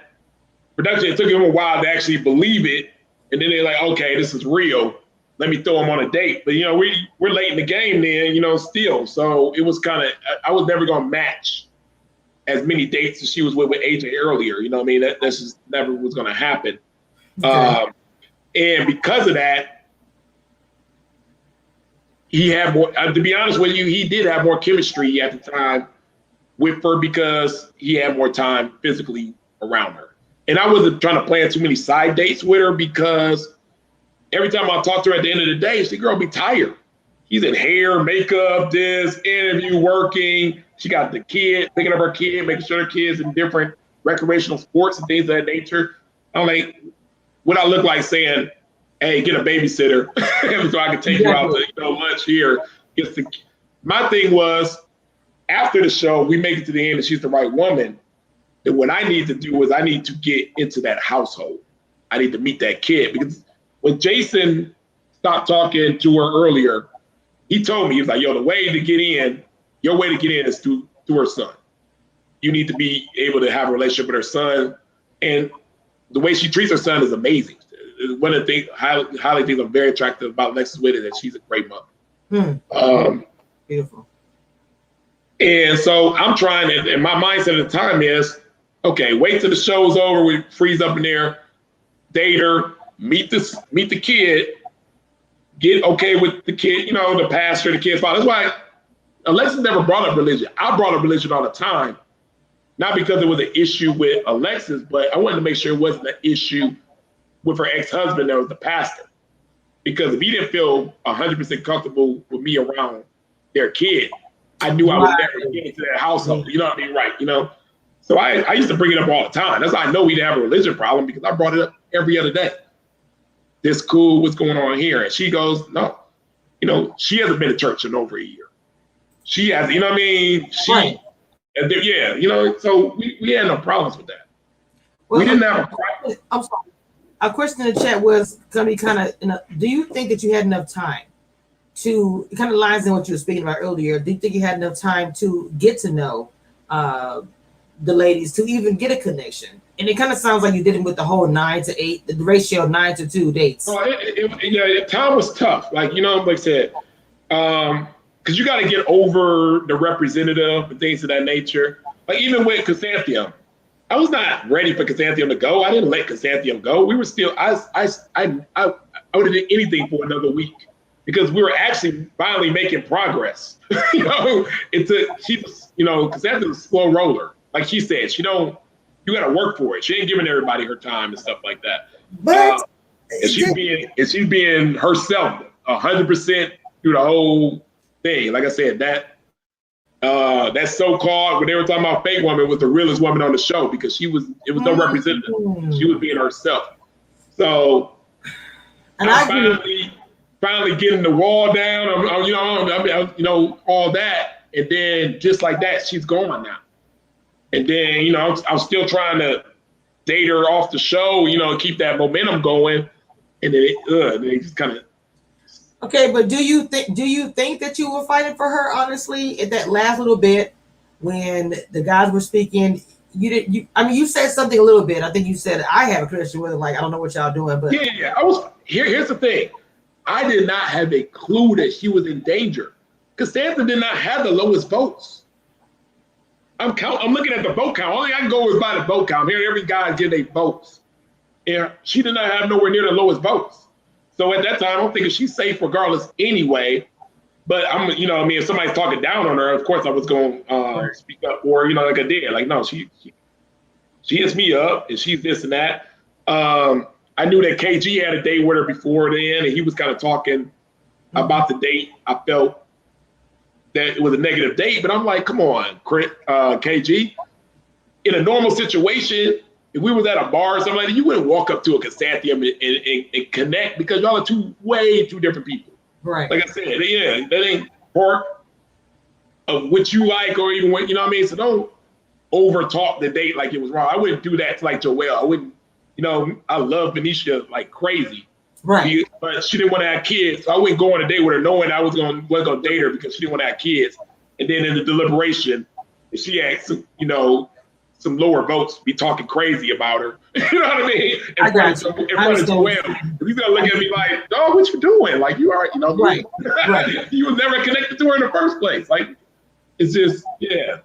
took them a while to actually believe it. And then they're like, okay, this is real. Let me throw them on a date. But, we're late in the game then, still. So it was kind of, I was never going to match as many dates as she was with AJ earlier. You know what I mean? That just never was going to happen. Okay. And because of that, he had more, to be honest with you, he did have more chemistry at the time with her because he had more time physically around her. And I wasn't trying to plan too many side dates with her because every time I talked to her at the end of the day, she girl be tired. He's in hair, makeup, this, interview, working. She got the kid, picking up her kid, making sure her kid's in different recreational sports and things of that nature. I'm like, what I look like saying, hey, get a babysitter so I can take you out to lunch here. My thing was, after the show, we make it to the end and she's the right woman. And what I need to do is I need to get into that household. I need to meet that kid. Because when Jason stopped talking to her earlier, he told me, he was like, yo, your way to get in is through her son. You need to be able to have a relationship with her son. And the way she treats her son is amazing. One of the things, highly things I'm very attractive about Alexis Witt is that she's a great mother. Beautiful. And so I'm trying, and my mindset at the time is, okay, wait till the show's over, we freeze up in there, date her, meet the kid, get okay with the kid, the pastor, the kid's father. That's why Alexis never brought up religion. I brought up religion all the time, not because it was an issue with Alexis, but I wanted to make sure it wasn't an issue with her ex-husband that was the pastor. Because if he didn't feel 100% comfortable with me around their kid, I knew I would never get into that household. You know what I mean? Right. So I used to bring it up all the time. That's why I know we didn't have a religion problem, because I brought it up every other day. This cool, what's going on here? And she goes, no, she hasn't been to church in over a year. She has, you know what I mean? So we had no problems with that. Well, we didn't have a problem. I'm sorry. Our question in the chat was going to be kind of, do you think that you had enough time to, it kind of lines in what you were speaking about earlier, do you think you had enough time to get to know the ladies, to even get a connection? And it kind of sounds like you did it with the whole 9 to 8, the ratio of 9 to 2 dates. Time was tough. Like I said, because you got to get over the representative and things of that nature. Like even with Chrysantheium, I was not ready for Chrysantheium to go. I didn't let Chrysantheium go. We were still, I would have did anything for another week, because we were actually finally making progress. Chrysantheium's a slow roller. Like she said, you got to work for it. She ain't giving everybody her time and stuff like that. But she's being herself 100% through the whole thing. Like I said, that so-called, when they were talking about fake woman, was the realest woman on the show, because it was no representative. She was being herself. So, and I finally getting the wall down, all that. And then just like that, she's gone now. And then, I'm still trying to date her off the show, keep that momentum going. And then it just kind of. Okay, but do you think that you were fighting for her, honestly, at that last little bit when the guys were speaking? You said something a little bit. I think you said, I have a connection with her, like, I don't know what y'all doing, but yeah. I was here's the thing. I did not have a clue that she was in danger, because Santa did not have the lowest votes. I'm looking at the vote count. Only I can go is by the vote count. Here, every guy get their votes. And she did not have nowhere near the lowest votes. So at that time, I'm thinking she's safe regardless anyway. But if somebody's talking down on her, of course I was going to speak up for her, like I did. Like, no, she hits me up and she's this and that. I knew that KG had a date with her before then, and he was kind of talking about the date. I felt that it was a negative date, but I'm like, come on, KG. In a normal situation, if we was at a bar or something like that, you wouldn't walk up to a chrysanthemum and connect because y'all are way two different people. Right. Like I said, yeah, that ain't part of what you like or even what, you know what I mean? So don't over talk the date like it was wrong. I wouldn't do that to like Joelle. I wouldn't, you know, I love Benicia like crazy. Right. But she didn't want to have kids. So I wouldn't go on a date with her knowing I wasn't going to date her because she didn't want to have kids. And then in the deliberation, she had some, you know, some lower votes be talking crazy about her. You know what I mean? In front of Joelle. He's gonna look at me like, oh, what you doing? Like you are, you know, right. You was never connected to her in the first place. Like it's just, yeah.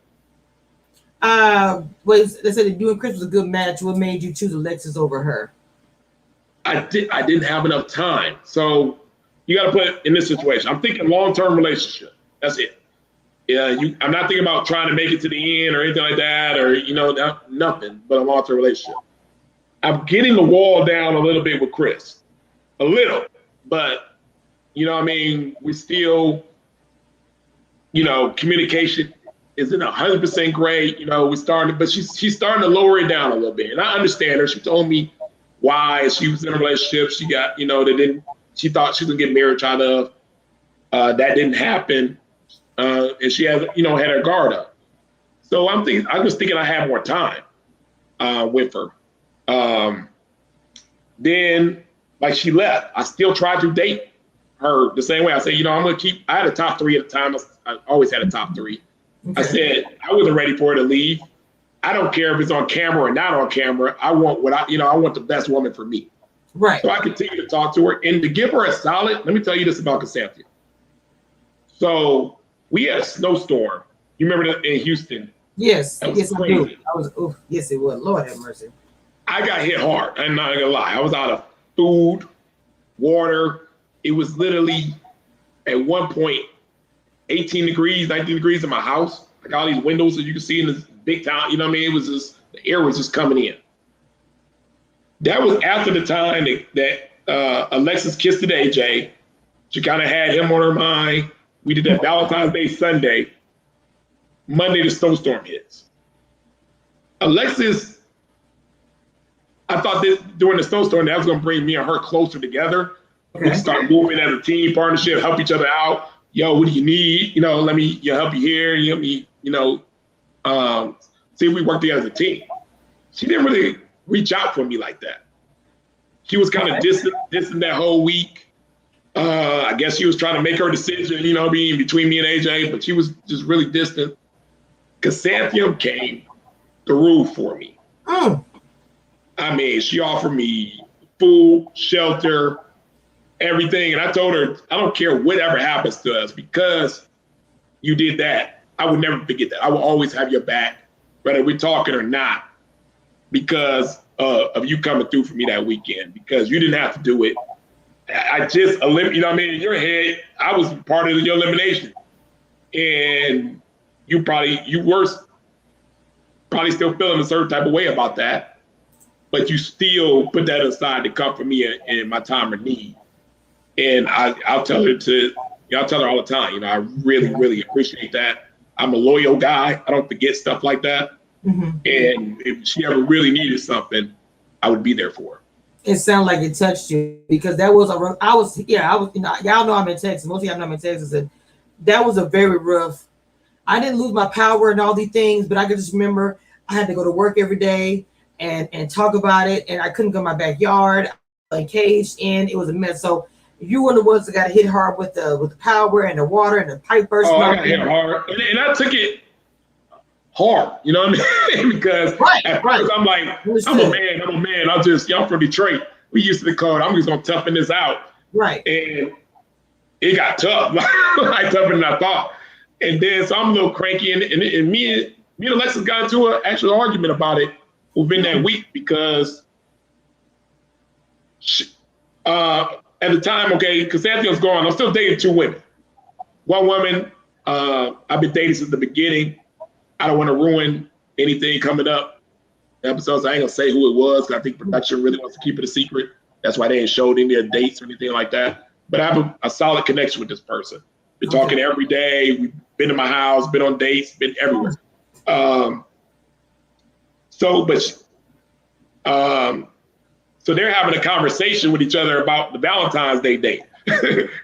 They said that you and Chris was a good match. What made you choose Alexis over her? I didn't have enough time. So you got to put in this situation. I'm thinking long-term relationship. That's it. Yeah, I'm not thinking about trying to make it to the end or anything like that, or you know, nothing but a long-term relationship. I'm getting the wall down a little bit with Chris, a little, but you know, what I mean, we still, you know, communication isn't 100% great. You know, but she's starting to lower it down a little bit, and I understand her. She told me why she was in a relationship. She got, you know, she thought she was gonna get married, trying to. That didn't happen. And she had, you know, had her guard up. So I was thinking I had more time with her. Then, like she left, I still tried to date her the same way. I said, you know, I had a top three at the time. I always had a top three. Okay. I said, I wasn't ready for her to leave. I don't care if it's on camera or not on camera. I want I want the best woman for me. Right. So I continued to talk to her and to give her a solid, let me tell you this about Chrysanthia. So, we had a snowstorm. You remember that in Houston? Yes. Yes, crazy. Yes, it was. Lord have mercy. I got hit hard. I'm not gonna lie. I was out of food, water. It was literally at one point 18 degrees, 19 degrees in my house. I got all these windows that you can see in this big town. You know what I mean? It was just, the air was just coming in. That was after the time that Alexis kissed it AJ. She kind of had him on her mind. We did that Valentine's Day Sunday. Monday, the snowstorm hits. Alexis, I thought that during the snowstorm, that was going to bring me and her closer together. Okay. We start moving as a team partnership, help each other out. Yo, what do you need? You know, let me help you here. You help me, you know, see if we work together as a team. She didn't really reach out for me like that. She was kind of distant that whole week. I guess she was trying to make her decision, you know, being between me and AJ, but she was just really distant. Chrisantheium came through for me. Oh. I mean, she offered me food, shelter, everything. And I told her, I don't care whatever happens to us because you did that. I would never forget that. I will always have your back, whether we're talking or not, because of you coming through for me that weekend, because you didn't have to do it. I just, you know what I mean? In your head, I was part of your elimination. And you were probably still feeling a certain type of way about that. But you still put that aside to come for me in my time of need. And I'll tell her all the time, you know, I really, really appreciate that. I'm a loyal guy. I don't forget stuff like that. Mm-hmm. And if she ever really needed something, I would be there for her. It sounded like it touched you because that was you know, y'all know I'm in Texas. Most of y'all know I'm in Texas, and that was a very rough. I didn't lose my power and all these things, but I could just remember I had to go to work every day and talk about it, and I couldn't go in my backyard. Encaged in, it was a mess. So you were the ones that got hit hard with the power and the water and the pipe burst. Oh, I got hit hard, and I took it hard, you know what I mean? Because at first I'm like, I'm a man. Y'all from Detroit. We used to the code. I'm just gonna toughen this out. Right. And it got tough, like tougher than I thought. And then so I'm a little cranky, and me and Alexis got into an actual argument about it within that week because at the time, okay, Chrisantheum's gone. I'm still dating two women. One woman I've been dating since the beginning. I don't want to ruin anything coming up. Episodes, I ain't gonna say who it was because I think production really wants to keep it a secret. That's why they ain't showed any of the dates or anything like that. but I have a solid connection with this person. Been talking every day. We've been to my house, been on dates, been everywhere. So they're having a conversation with each other about the Valentine's Day date,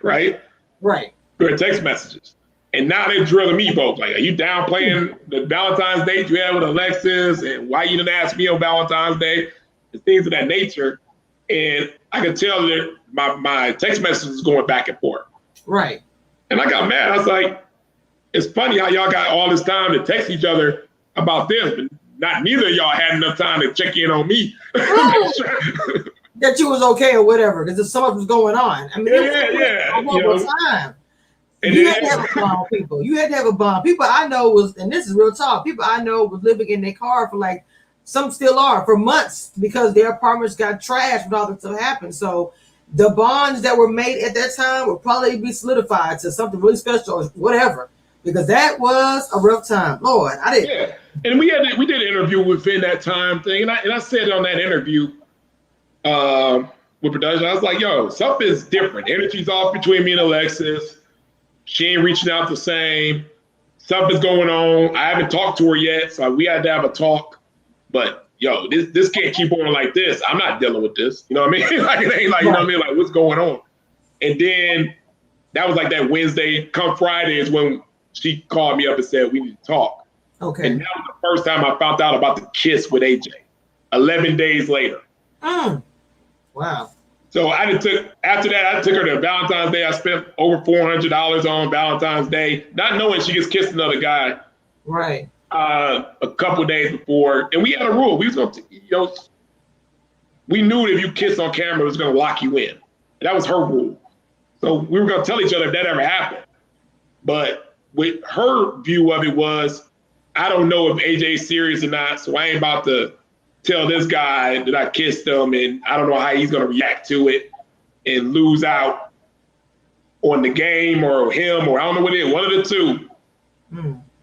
right? Right. Through text messages. And now they're drilling me both. Like, are you down playing the Valentine's date you had with Alexis? And why you didn't ask me on Valentine's Day? And things of that nature. And I could tell that my text messages going back and forth. Right. And I got mad. I was like, it's funny how y'all got all this time to text each other about this, but neither of y'all had enough time to check in on me. That you was okay or whatever, because something was going on. I mean, time. You had to have a bond with people. You had to have a bond. People I know and this is real talk, people I know was living in their car for like, some still are, for months because their apartments got trashed when all this stuff happened. So the bonds that were made at that time will probably be solidified to something really special or whatever, because that was a rough time. Lord, I didn't. Yeah, and we did an interview within that time thing, and I said on that interview with production, I was like, yo, something's different. Energy's off between me and Alexis. She ain't reaching out the same. Something's going on. I haven't talked to her yet, so we had to have a talk. But yo, this can't keep on like this. I'm not dealing with this. You know what I mean? Like, it ain't like, you know what I mean? Like, what's going on? And then that was like that Wednesday. Come Friday is when she called me up and said, we need to talk. Okay. And that was the first time I found out about the kiss with AJ. 11 days later. Wow. So after that, I took her to Valentine's Day. I spent over $400 on Valentine's Day, not knowing she gets kissed another guy. Right. A couple days before, and we had a rule. We was going to, we knew that if you kissed on camera, it was going to lock you in. That was her rule. So we were going to tell each other if that ever happened. But with her view of it was, I don't know if AJ's serious or not, so I ain't about to tell this guy that I kissed him, and I don't know how he's going to react to it and lose out on the game or him, or I don't know what it is, one of the two,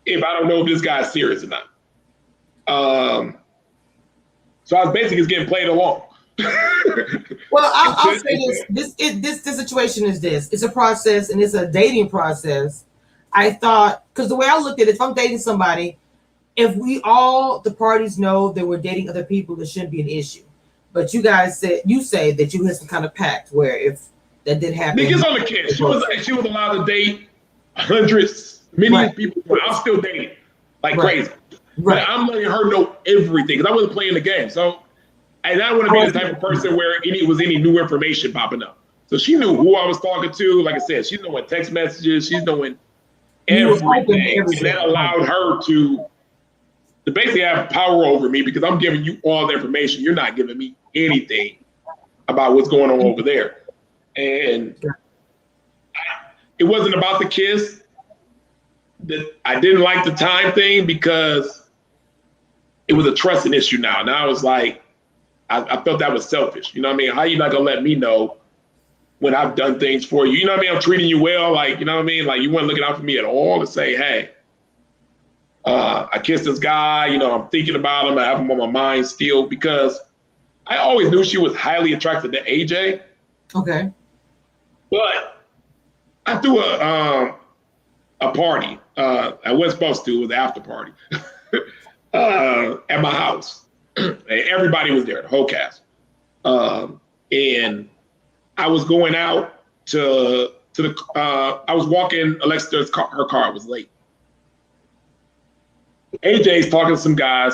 if I don't know if this guy's serious or not. So I was basically just getting played along. Well, I'll say this situation is this. It's a process, and it's a dating process. I thought, because the way I looked at it, if I'm dating somebody, if the parties know that we're dating other people, it shouldn't be an issue. But you say that you had some kind of pact where if that didn't happen. Niggas on the kiss. She was allowed to date hundreds, many people. I'm still dating like crazy. Right. But I'm letting her know everything because I wasn't playing the game. So, and I wouldn't be the type of person where any new information popping up. So she knew who I was talking to. Like I said, she's knowing text messages. She's knowing everything. And that allowed her to basically have power over me because I'm giving you all the information. You're not giving me anything about what's going on over there. And it wasn't about the kiss. I didn't like the time thing because it was a trusting issue now. Now I was like, I felt that was selfish. You know what I mean? How you not gonna let me know when I've done things for you? You know what I mean? I'm treating you well. Like, you know what I mean? Like you weren't looking out for me at all to say, hey, I kissed this guy, I'm thinking about him. I have him on my mind still because I always knew she was highly attracted to AJ. Okay. But I threw a party. I wasn't supposed to. It was the after party at my house. And everybody was there, the whole cast. And I was going out to I was walking Alexis' car. Her car was late. AJ's talking to some guys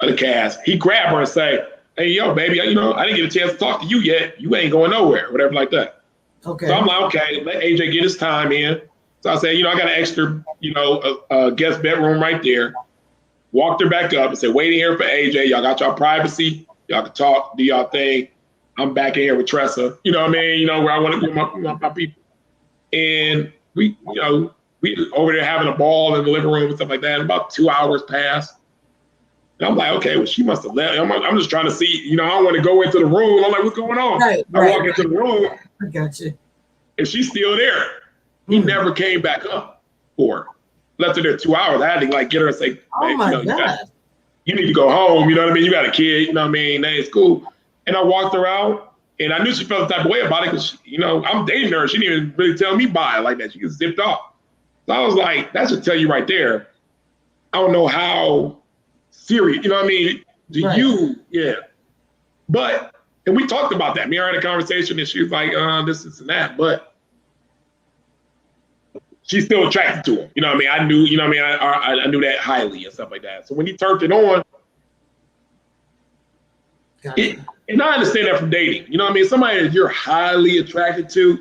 of the cast. He grabbed her and say, hey, yo, baby, I didn't get a chance to talk to you yet. You ain't going nowhere, whatever like that. Okay. So I'm like, okay, let AJ get his time in. So I said, I got an extra, a guest bedroom right there. Walked her back up and said, waiting here for AJ. Y'all got y'all privacy. Y'all can talk, do y'all thing. I'm back in here with Tressa. You know what I mean? Where I want to be with my people. And we over there having a ball in the living room and stuff like that. And about 2 hours passed. And I'm like, okay, well, she must have left. I'm just trying to see, I don't want to go into the room. I'm like, what's going on? I walk into the room. I got you. And she's still there. He never came back up for her. Left her there 2 hours. I had to get her and say, oh my God. You need to go home. You know what I mean? You got a kid. You know what I mean? That is cool. And I walked her out. And I knew she felt the type of way about it because, you know, I'm dating her. She didn't even really tell me bye like that. She just zipped off. So I was like, that should tell you right there. I don't know how serious, you know what I mean? To Right. you, yeah. But, and we talked about that. Me and her had a conversation and she was like, this and that. But she's still attracted to him. You know what I mean? I knew, you know what I mean? I knew that highly and stuff like that. So when he turned it on, and I understand that from dating. You know what I mean? Somebody that you're highly attracted to,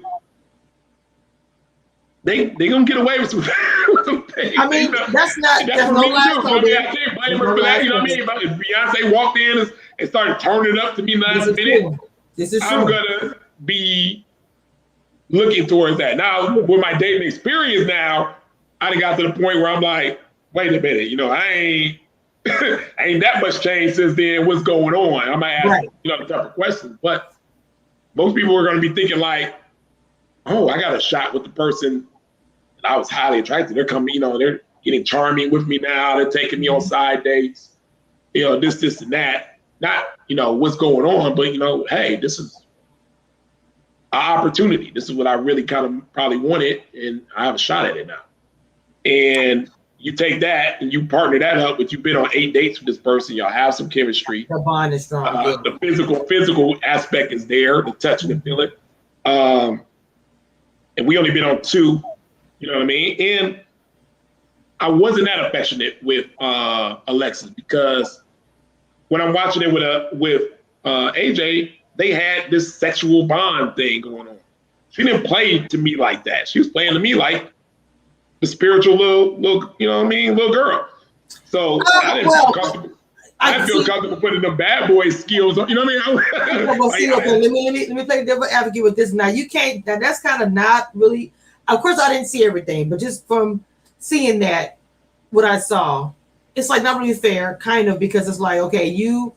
they gonna get away with some, with some things. I mean, you know? that's not That's no for me lie. too. I mean, I can't blame her for that. You know what I mean? But if Beyonce walked in and started turning it up to me last minute, this is I'm true. gonna be looking towards that. Now, with my dating experience now, I done got to the point where I'm like, wait a minute, you know, I ain't that much changed since then. What's going on? I might ask, you know, the tougher questions, but most people are going to be thinking like, oh, I got a shot with the person that I was highly attracted. They're coming, you know, they're getting charming with me now. They're taking me on side dates, you know, this and that. Not, you know, what's going on, but, you know, hey, this is an opportunity. This is what I really kind of probably wanted, and I have a shot at it now. And you take that and you partner that up with, you've been on 8 dates with this person, y'all have some chemistry. The bond is strong. The physical aspect is there, the touching and feeling. And we only been on 2, you know what I mean? And I wasn't that affectionate with Alexis because when I'm watching it with AJ, they had this sexual bond thing going on. She didn't play to me like that. She was playing to me like the spiritual little, you know what I mean, little girl. So I didn't feel comfortable. I didn't feel comfortable putting the bad boy skills on. You know what I mean? Let me play devil advocate with this. Now you can't. That's kind of not really. Of course, I didn't see everything, but just from seeing that, what I saw, it's like not really fair, kind of, because it's like, okay, you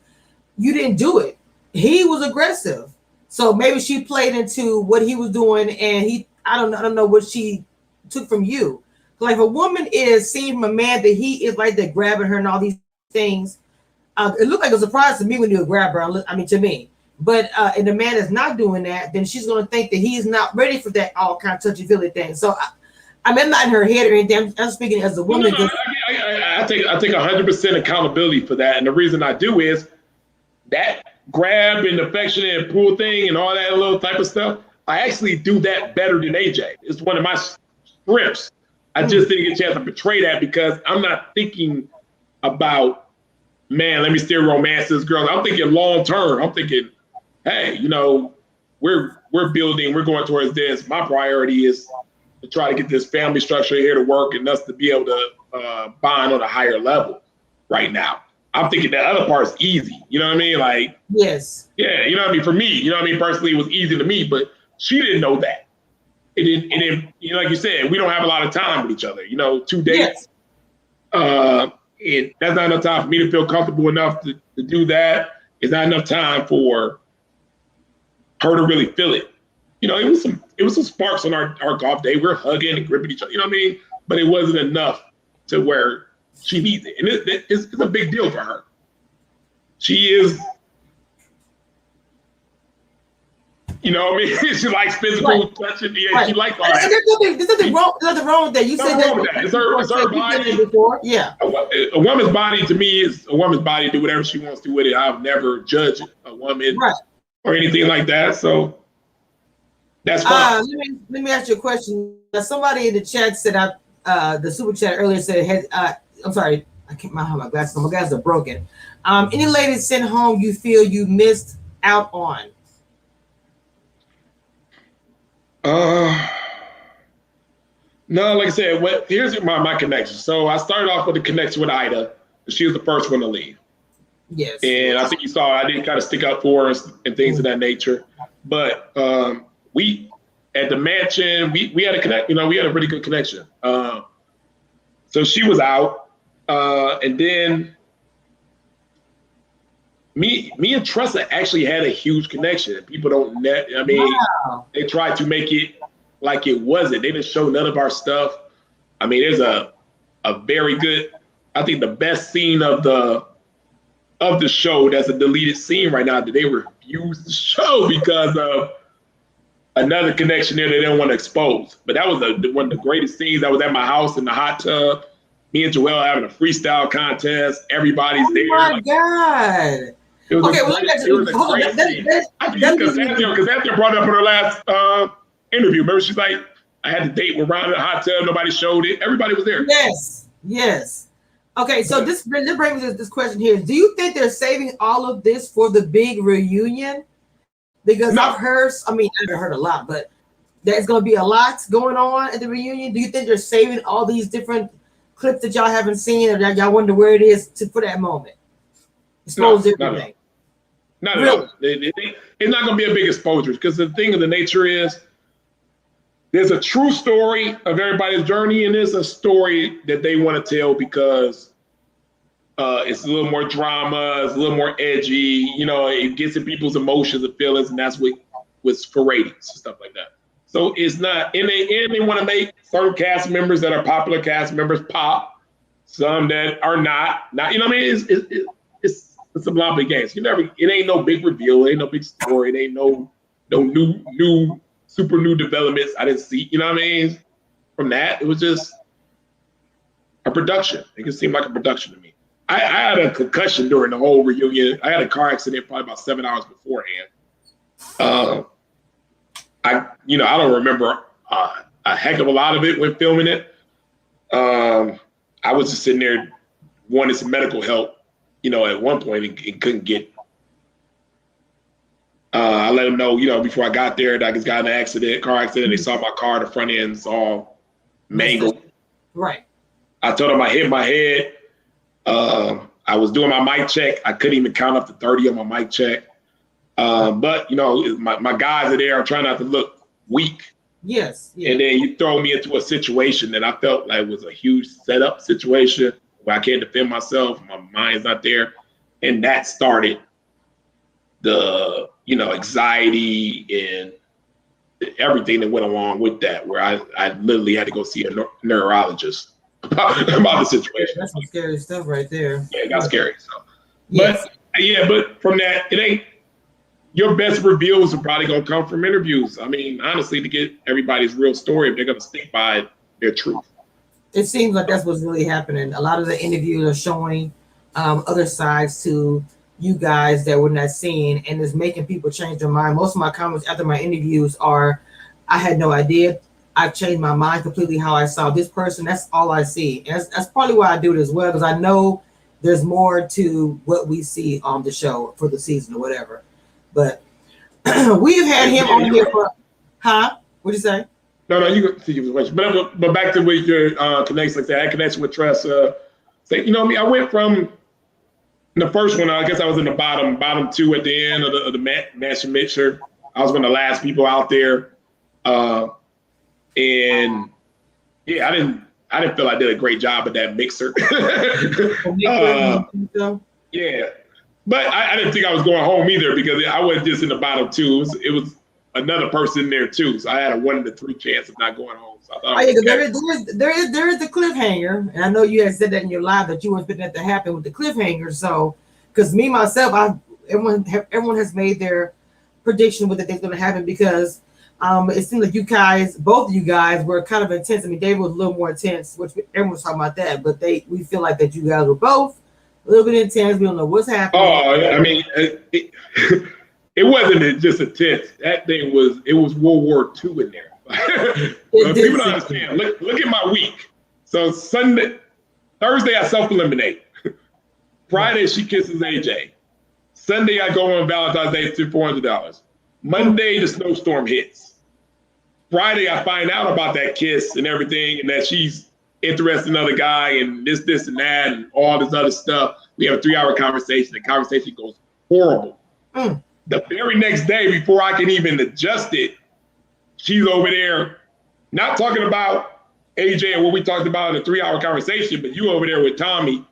didn't do it. He was aggressive, so maybe she played into what he was doing, and I don't know what she took from you. Like if a woman is seeing from a man that he is like that, grabbing her and all these things, it looked like a surprise to me when you grab her. I mean, to me, but and the man is not doing that, then she's going to think that he's not ready for that all kind of touchy feely thing. So I'm not in her head or anything. I'm speaking as a woman. No, I take 100% accountability for that, and the reason I do is that grab and affectionate and pull thing and all that little type of stuff. I actually do that better than AJ. It's one of my strengths. I just didn't get a chance to portray that because I'm not thinking about, man, let me still romance this girl. I'm thinking long term. I'm thinking, hey, you know, we're building, we're going towards this. My priority is to try to get this family structure here to work and us to be able to bond on a higher level right now. I'm thinking that other part's easy. You know what I mean? Like, yes. Yeah, you know what I mean? For me, you know what I mean? Personally, it was easy to me, but she didn't know that. It didn't, you know, like you said, we don't have a lot of time with each other, you know, 2 days. Yes. And that's not enough time for me to feel comfortable enough to do that. It's not enough time for her to really feel it. You know, it was some sparks on our golf day. We're hugging and gripping each other, you know what I mean? But it wasn't enough to where she needs it. And it's a big deal for her. She is, you know what I mean? She likes physical touching. Yeah, she likes all that. There's nothing wrong with that. You said that. It's her body. Before. Yeah. A woman's body to me is a woman's body. Do whatever she wants to with it. I've never judged a woman or anything like that. So that's fine. Let me ask you a question. Somebody in the chat said, the super chat earlier said, I'm sorry, I can't have my glasses on. My glasses are broken. Any ladies sent home you feel you missed out on? No, like I said, here's my connection. So I started off with a connection with Ida. She was the first one to leave. Yes. And I think you saw I didn't kind of stick up for us and things of that nature. But we at the mansion, we had a connect. You know, we had a really good connection. So she was out, and then me and Tressa actually had a huge connection. People don't they tried to make it like it wasn't. They didn't show none of our stuff. I mean, there's a very good, I think the best scene of the of the show that's a deleted scene right now that they refused to show because of another connection there they didn't want to expose. But that was one of the greatest scenes. I was at my house in the hot tub. Me and Joelle having a freestyle contest. Everybody's there. Oh my God. It was Okay, a well, great scene. Cassandra brought it up in her last interview. Remember, she's like, I had to date with Ron in the hot tub. Nobody showed it. Everybody was there. Yes. Okay, so this brings me to this question here. Do you think they're saving all of this for the big reunion? Because I've heard, I haven't heard a lot, but there's going to be a lot going on at the reunion. Do you think they're saving all these different clips that y'all haven't seen or that y'all wonder where it is for that moment? Expose everything. Not at all. It's not going to be a big exposure because the thing of the nature is there's a true story of everybody's journey, and there's a story that they want to tell because it's a little more drama, it's a little more edgy, it gets in people's emotions and feelings, and that's what's for ratings and stuff like that. So it's not, and they want to make certain cast members that are popular cast members pop, some that are not, it's a lot of games. It ain't no big reveal, it ain't no big story, it ain't no new super new developments I didn't see, From that, it was just a production. It can seem like a production to me. I had a concussion during the whole reunion. I had a car accident probably about 7 hours beforehand. I don't remember a heck of a lot of it when filming it. I was just sitting there wanting some medical help, at one point and couldn't get. I let them know, before I got there that I just got in an car accident. They saw my car, the front end's all mangled. Right. I told them I hit my head. I was doing my mic check. I couldn't even count up to 30 on my mic check. But my guys are there. I'm trying not to look weak. Yes. Yeah. And then you throw me into a situation that I felt like was a huge setup situation where I can't defend myself. My mind's not there. And that started the, anxiety and everything that went along with that, where I literally had to go see a neurologist about the situation. That's some scary stuff right there. Yeah, it got scary. So, yes. But from that, it ain't. Your best reveals are probably gonna come from interviews. Honestly, to get everybody's real story, if they're gonna stick by their truth. It seems like that's what's really happening. A lot of the interviews are showing other sides to you guys that we're not seeing, and it's making people change their mind. Most of my comments after my interviews are, I had no idea. I've changed my mind completely how I saw this person. That's all I see. And that's probably why I do it as well, because I know there's more to what we see on the show for the season or whatever. But we've had him on here for, what'd you say? No, you can see the question. But back to with your connection, like that connection with Tress. I went from the first one, I guess I was in the bottom two at the end of the match and mixer. I was one of the last people out there. And yeah, I didn't feel I did a great job at that mixer. Yeah. But I didn't think I was going home either because I wasn't just in the bottom two. It was another person there too. So I had a 1 in 3 chance of not going home. So I thought there is the cliffhanger. And I know you had said that in your live that you weren't expecting that to happen with the cliffhanger. So, because me, myself, everyone has made their prediction what they think is going to happen because it seemed like you guys, both of you guys, were kind of intense. David was a little more intense, which everyone was talking about that. But we feel like that you guys were both a little bit intense. We don't know what's happening. It wasn't just intense. That thing was World War II in there. People don't understand. Look at my week. So Thursday I self-eliminate. Friday she kisses AJ. Sunday I go on Valentine's Day to $400. Monday the snowstorm hits. Friday I find out about that kiss and everything, and that she's interested in another guy and this and that and all this other stuff. We have a 3-hour conversation. The conversation goes horrible. The very next day, before I can even adjust it, she's over there not talking about AJ and what we talked about in a 3-hour conversation, but you over there with Tommy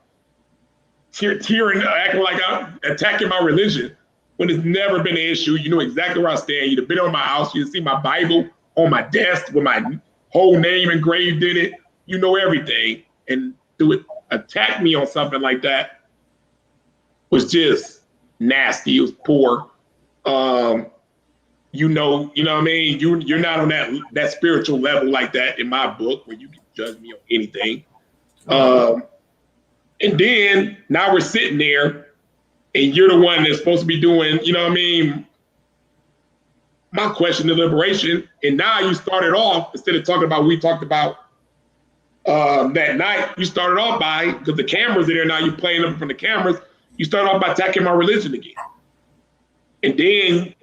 tearing, acting like I'm attacking my religion when it's never been an issue. You know exactly where I stand. You'd have been on my house. You'd see my Bible on my desk with my whole name engraved in it. You know everything. And to attack me on something like that, was just nasty. It was poor. You know what I mean? You're not on that spiritual level like that in my book where you can judge me on anything. And then now we're sitting there and you're the one that's supposed to be doing, you know what I mean, my question of liberation. And now you started off, instead of talking about what we talked about that night, you started off by, because the cameras are there now, you're playing them from the cameras, you started off by attacking my religion again. And then,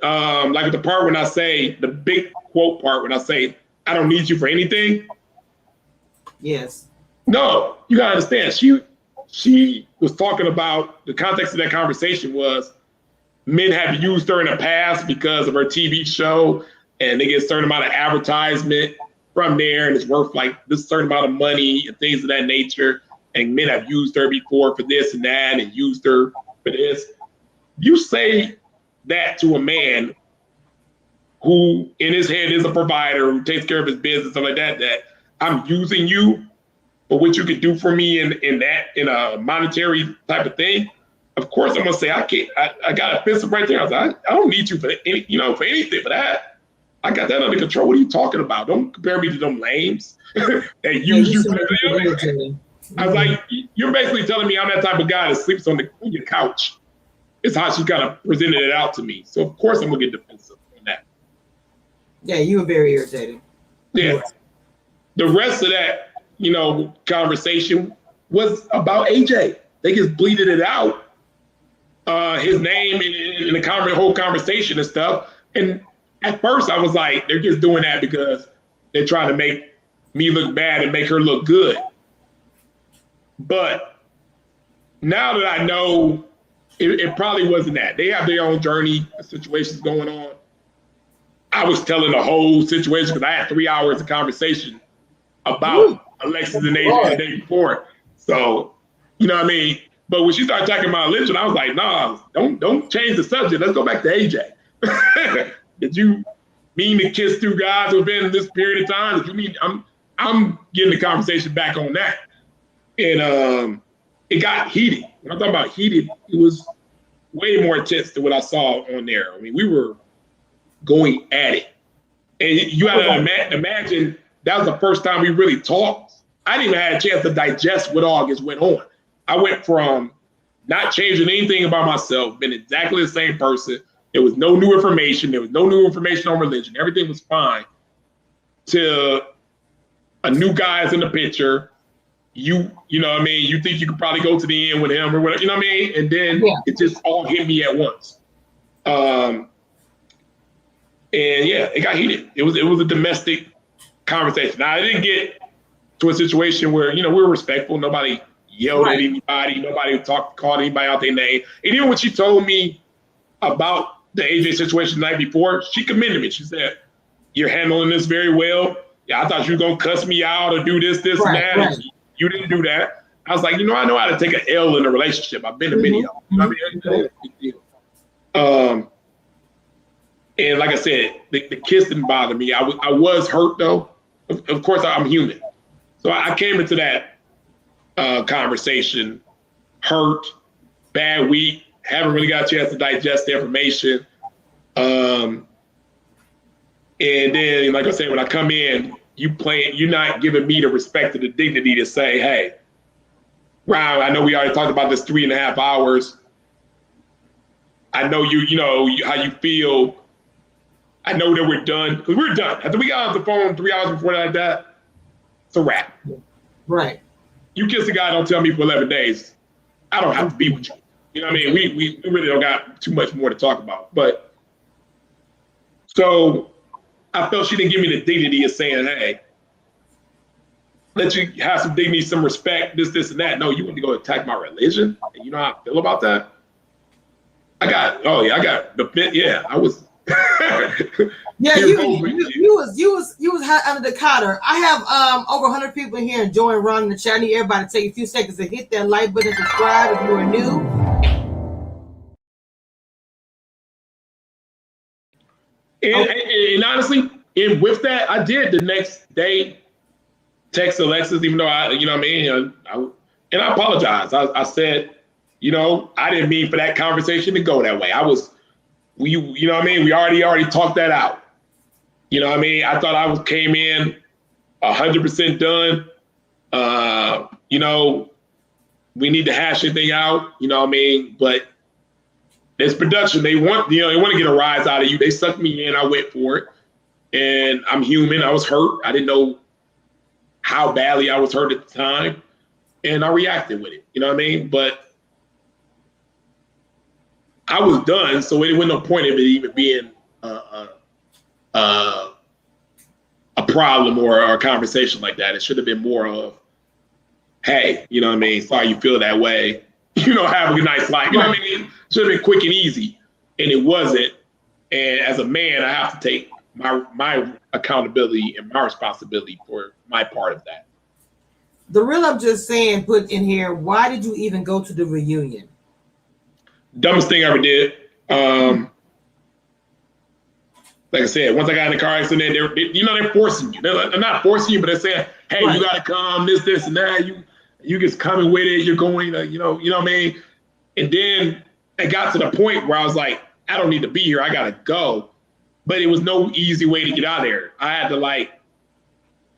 like the part when I say, the big quote part when I say, I don't need you for anything. Yes. No, you gotta understand. She was talking about, the context of that conversation was men have used her in the past because of her TV show, and they get a certain amount of advertisement from there, and it's worth like this certain amount of money and things of that nature. And men have used her before for this and that, and used her for this. You say that to a man who in his head is a provider, who takes care of his business, stuff like that, that I'm using you for what you could do for me in a monetary type of thing. Of course, I'm gonna say I got offensive right there. I was like, I don't need you for any, for anything for that. I got that under control. What are you talking about? Don't compare me to them lames that use you for the. I was like, you're basically telling me I'm that type of guy that sleeps on your couch. It's how she kind of presented it out to me. So of course I'm gonna get defensive on that. Yeah, you were very irritated. Yeah. The rest of that, conversation was about AJ. They just bleated it out, his name in the whole conversation and stuff. And at first I was like, they're just doing that because they're trying to make me look bad and make her look good. But now that I know it probably wasn't that. They have their own journey, situations going on. I was telling the whole situation because I had 3 hours of conversation about Alexis and AJ the day before. So, you know what I mean? But when she started talking about religion, I was like, nah, don't change the subject. Let's go back to AJ. Did you mean to kiss two guys within this period of time? Did you mean I'm getting the conversation back on that? And it got heated. When I'm talking about heated, it was way more intense than what I saw on there. I mean, we were going at it. And you got to imagine that was the first time we really talked. I didn't even have a chance to digest what all just went on. I went from not changing anything about myself, been exactly the same person. There was no new information. There was no new information on religion. Everything was fine. To a new guy's in the picture. You know what I mean? You think you could probably go to the end with him or whatever, you know what I mean? And then it just all hit me at once. And yeah, it got heated. It was a domestic conversation. Now, I didn't get to a situation where, we were respectful. Nobody yelled at anybody. Nobody called anybody out their name. And even when she told me about the AJ situation the night before, she commended me. She said, you're handling this very well. Yeah, I thought you were going to cuss me out or do this, and that. Right. You didn't do that. I was like, I know how to take an L in a relationship. I've been to many of them. You know what I mean? Big deal. And like I said, the kiss didn't bother me. I was hurt though. Of course, I'm human. So I came into that conversation hurt, bad week, haven't really got a chance to digest the information. And then, like I said, when I come in, you're not giving me the respect and the dignity to say, hey, Ryan, I know we already talked about this 3.5 hours. I know how you feel. I know that we're done, because we're done. After we got off the phone 3 hours before that, it's a wrap. Right. You kiss a guy, don't tell me for 11 days. I don't have to be with you. You know what I mean? We really don't got too much more to talk about. But so I felt she didn't give me the dignity of saying, hey, let you have some dignity, some respect, this, and that. No, you want to go attack my religion? And you know how I feel about that? I was. Yeah, you was hot under the counter. I have over 100 people in here enjoying running the chat. I need everybody to take a few seconds to hit that like button and subscribe if you are new. And honestly, and with that, I did the next day text Alexis, even though I apologize. I said, you know, I didn't mean for that conversation to go that way. You know what I mean? We already talked that out. You know what I mean? I thought I came in 100% done. You know, we need to hash everything out. You know what I mean? But it's production. They want to get a rise out of you. They sucked me in. I went for it. And I'm human. I was hurt. I didn't know how badly I was hurt at the time. And I reacted with it. You know what I mean? But I was done. So it wasn't no point of it even being a problem or a conversation like that. It should have been more of, hey, you know what I mean? Sorry you feel that way. You know, have a good night's life. You know what I mean? It should have been quick and easy. And it wasn't. And as a man, I have to take my accountability and my responsibility for my part of that. The real I'm just saying, put in here, why did you even go to the reunion? Dumbest thing I ever did. Like I said, once I got in the car accident, they're forcing you. They're not forcing you, but they're saying, hey, right, you got to come, this, and that. You just coming with it. You're going, you know what I mean? And then it got to the point where I was like, I don't need to be here. I got to go. But it was no easy way to get out of there. I had to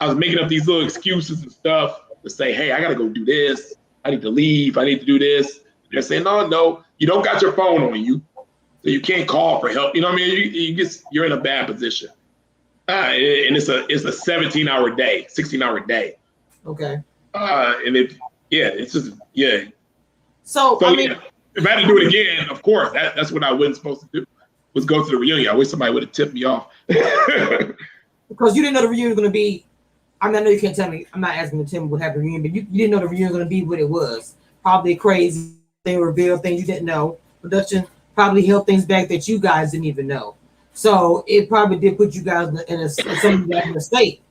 I was making up these little excuses and stuff to say, hey, I got to go do this. I need to leave. I need to do this. They're saying, no, you don't got your phone on you. So you can't call for help. You know what I mean? You're in a bad position. And it's a 17-hour day, 16-hour day. Okay. It's just. So I mean, if I had to do it again, of course, that's what I wasn't supposed to do, was go to the reunion. I wish somebody would have tipped me off. Because you didn't know the reunion was going to be, I know you can't tell me, I'm not asking the Tim what happened reunion, but you didn't know the reunion was going to be what it was. Probably crazy. They revealed things you didn't know. Production probably held things back that you guys didn't even know. So it probably did put you guys in a state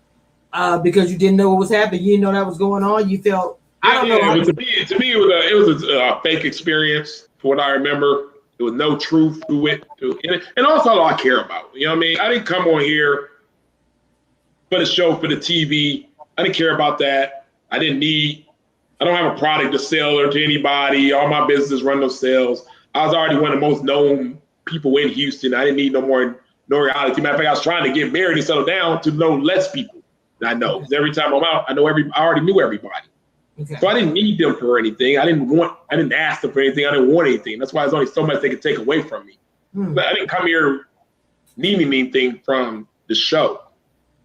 because you didn't know what was happening. You didn't know that was going on. You felt, I don't know. To me, it was a fake experience. For what I remember, there was no truth to it. And also all I care about. You know what I mean? I didn't come on here for the show, for the TV. I didn't care about that. I don't have a product to sell or to anybody. All my business run those sales. I was already one of the most known people in Houston. I didn't need no more notoriety. Matter of fact, I was trying to get married and settle down to know less people than I know. Because every time I'm out, I already knew everybody. Okay. So I didn't need them for anything. I didn't ask them for anything. I didn't want anything. That's why there's only so much they could take away from me. But I didn't come here needing anything from the show.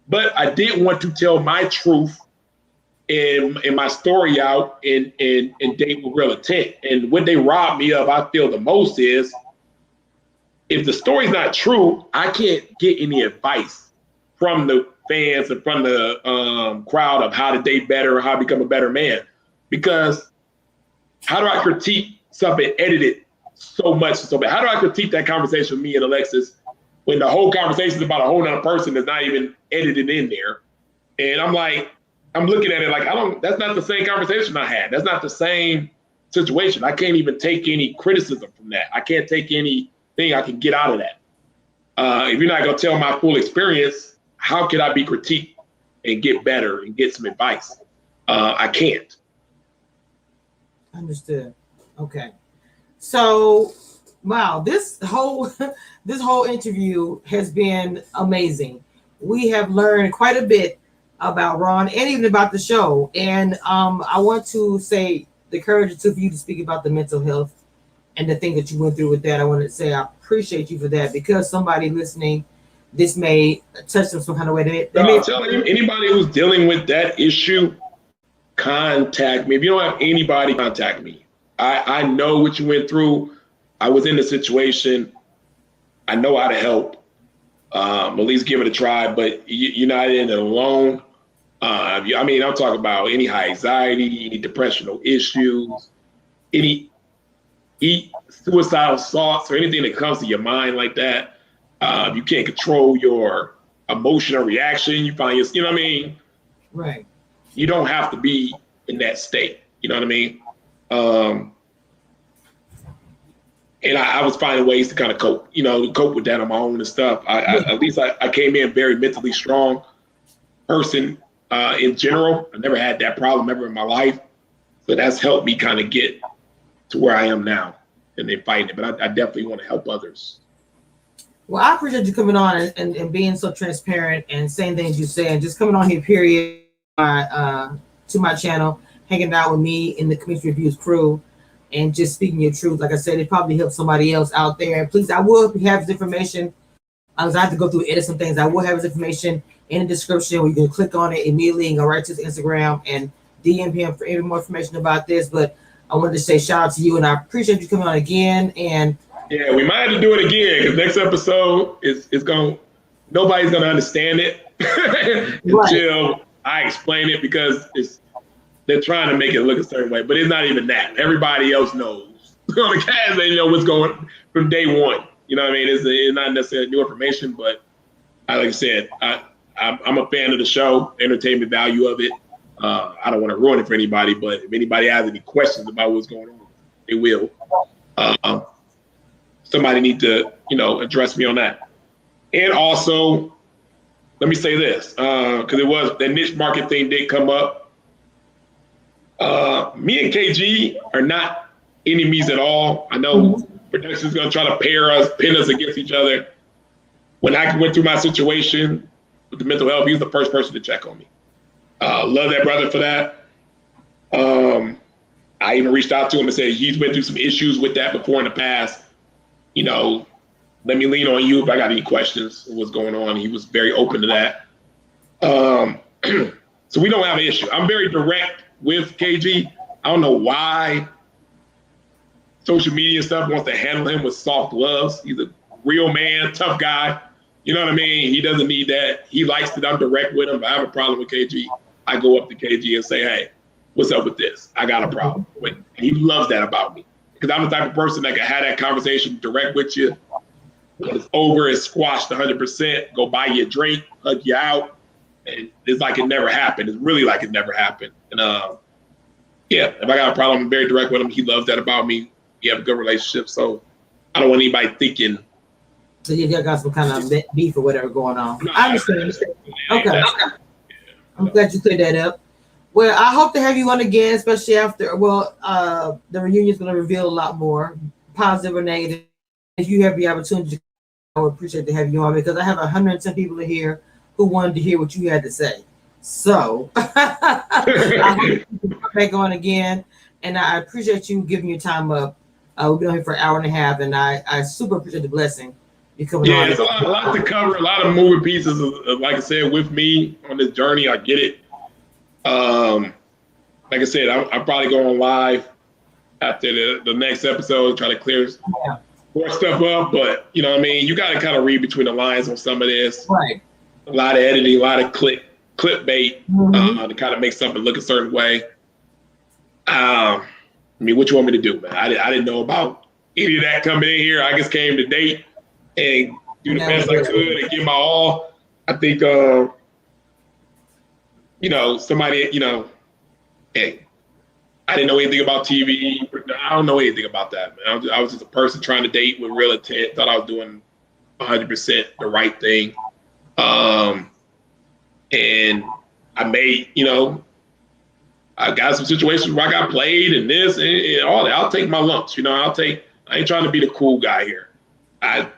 But I did want to tell my truth and my story out and date with real intent. And what they robbed me of, I feel the most is, if the story's not true, I can't get any advice from the fans and from the crowd of how to date better or how to become a better man. Because how do I critique something edited so much so bad? How do I critique that conversation with me and Alexis when the whole conversation is about a whole nother person that's not even edited in there? And I'm looking at it like, that's not the same conversation I had. That's not the same situation. I can't even take any criticism from that. I can't take anything I can get out of that. If you're not going to tell my full experience, how could I be critiqued and get better and get some advice? I can't. Understood. Okay. So, wow, this whole interview has been amazing. We have learned quite a bit about Ron and even about the show. And I want to say the courage it took for you to speak about the mental health and the thing that you went through with that. I want to say I appreciate you for that, because somebody listening, this may touch them some kind of way. I'm telling you, anybody who's dealing with that issue, contact me. If you don't have anybody, contact me. I know what you went through. I was in the situation. I know how to help. At least give it a try, but you're not in it alone. I'm talking about any high anxiety, any depressional issues, any suicidal thoughts or anything that comes to your mind like that. You can't control your emotional reaction. You find you know what I mean? Right. You don't have to be in that state. You know what I mean? And I was finding ways to kind of cope with that on my own and stuff. At least I came in very mentally strong person in general. I never had that problem ever in my life. So that's helped me kind of get to where I am now and then fighting it. But I definitely want to help others. Well, I appreciate you coming on and being so transparent and saying things you say and just coming on here, period, to my channel, hanging out with me in the Community Reviews crew and just speaking your truth. Like I said, it probably helps somebody else out there. And please, I will have his information. I have to go through edit some things. I will have his information in the description where you can click on it immediately and go right to his Instagram and DM him for any more information about this. But I wanted to say shout out to you and I appreciate you coming on again. And yeah, we might have to do it again because next episode is nobody's gonna understand it until I explain it because they're trying to make it look a certain way, but it's not even that. Everybody else knows. On the cast, they know what's going from day one. You know what I mean? It's not necessarily new information, but like I said, I'm a fan of the show, entertainment value of it. I don't want to ruin it for anybody, but if anybody has any questions about what's going on, they will. Somebody need to, address me on that. And also, let me say this, because the niche market thing did come up. Me and KG are not enemies at all. I know production's gonna try to pin us against each other. When I went through my situation with the mental health, he was the first person to check on me. Love that brother for that. I even reached out to him and said he's went through some issues with that before in the past. Let me lean on you if I got any questions of what's going on. He was very open to that. So we don't have an issue. I'm very direct with KG. I don't know why social media stuff wants to handle him with soft gloves. He's a real man, tough guy. You know what I mean? He doesn't need that. He likes that I'm direct with him. If I have a problem with KG, I go up to KG and say, hey, what's up with this? I got a problem. And he loves that about me. Because I'm the type of person that can have that conversation direct with you. When it's over, it's squashed 100%. Go buy you a drink, hug you out. And it's like it never happened. It's really like it never happened. And if I got a problem, I'm very direct with him. He loves that about me. We have a good relationship. So I don't want anybody thinking. So you got some kind of beef or whatever going on. No, I understand. Okay. I'm glad you cleared that up. Well, I hope to have you on again, especially after, the reunion is going to reveal a lot more, positive or negative. If you have the opportunity, I would appreciate to have you on because I have 110 people here who wanted to hear what you had to say. So I hope you can come back on again, and I appreciate you giving your time up. We've been on here for an hour and a half, and I super appreciate the blessing you coming on. Yeah, it's a lot to cover, a lot of moving pieces, like I said, with me on this journey. I get it. Like I said, I'm probably going live after the next episode, try to clear more stuff up. But you know what I mean? You got to kind of read between the lines on some of this. Right. A lot of editing, a lot of clickbait to kind of make something look a certain way. I mean, what you want me to do, man? I didn't know about any of that coming in here. I just came to date and do the best I could and give my all. I think, somebody, hey, I didn't know anything about TV. I don't know anything about that, man. I was just a person trying to date with real intent. Thought I was doing 100% the right thing. And I made, I got some situations where I got played and this and all that. I'll take my lumps, I ain't trying to be the cool guy here. I've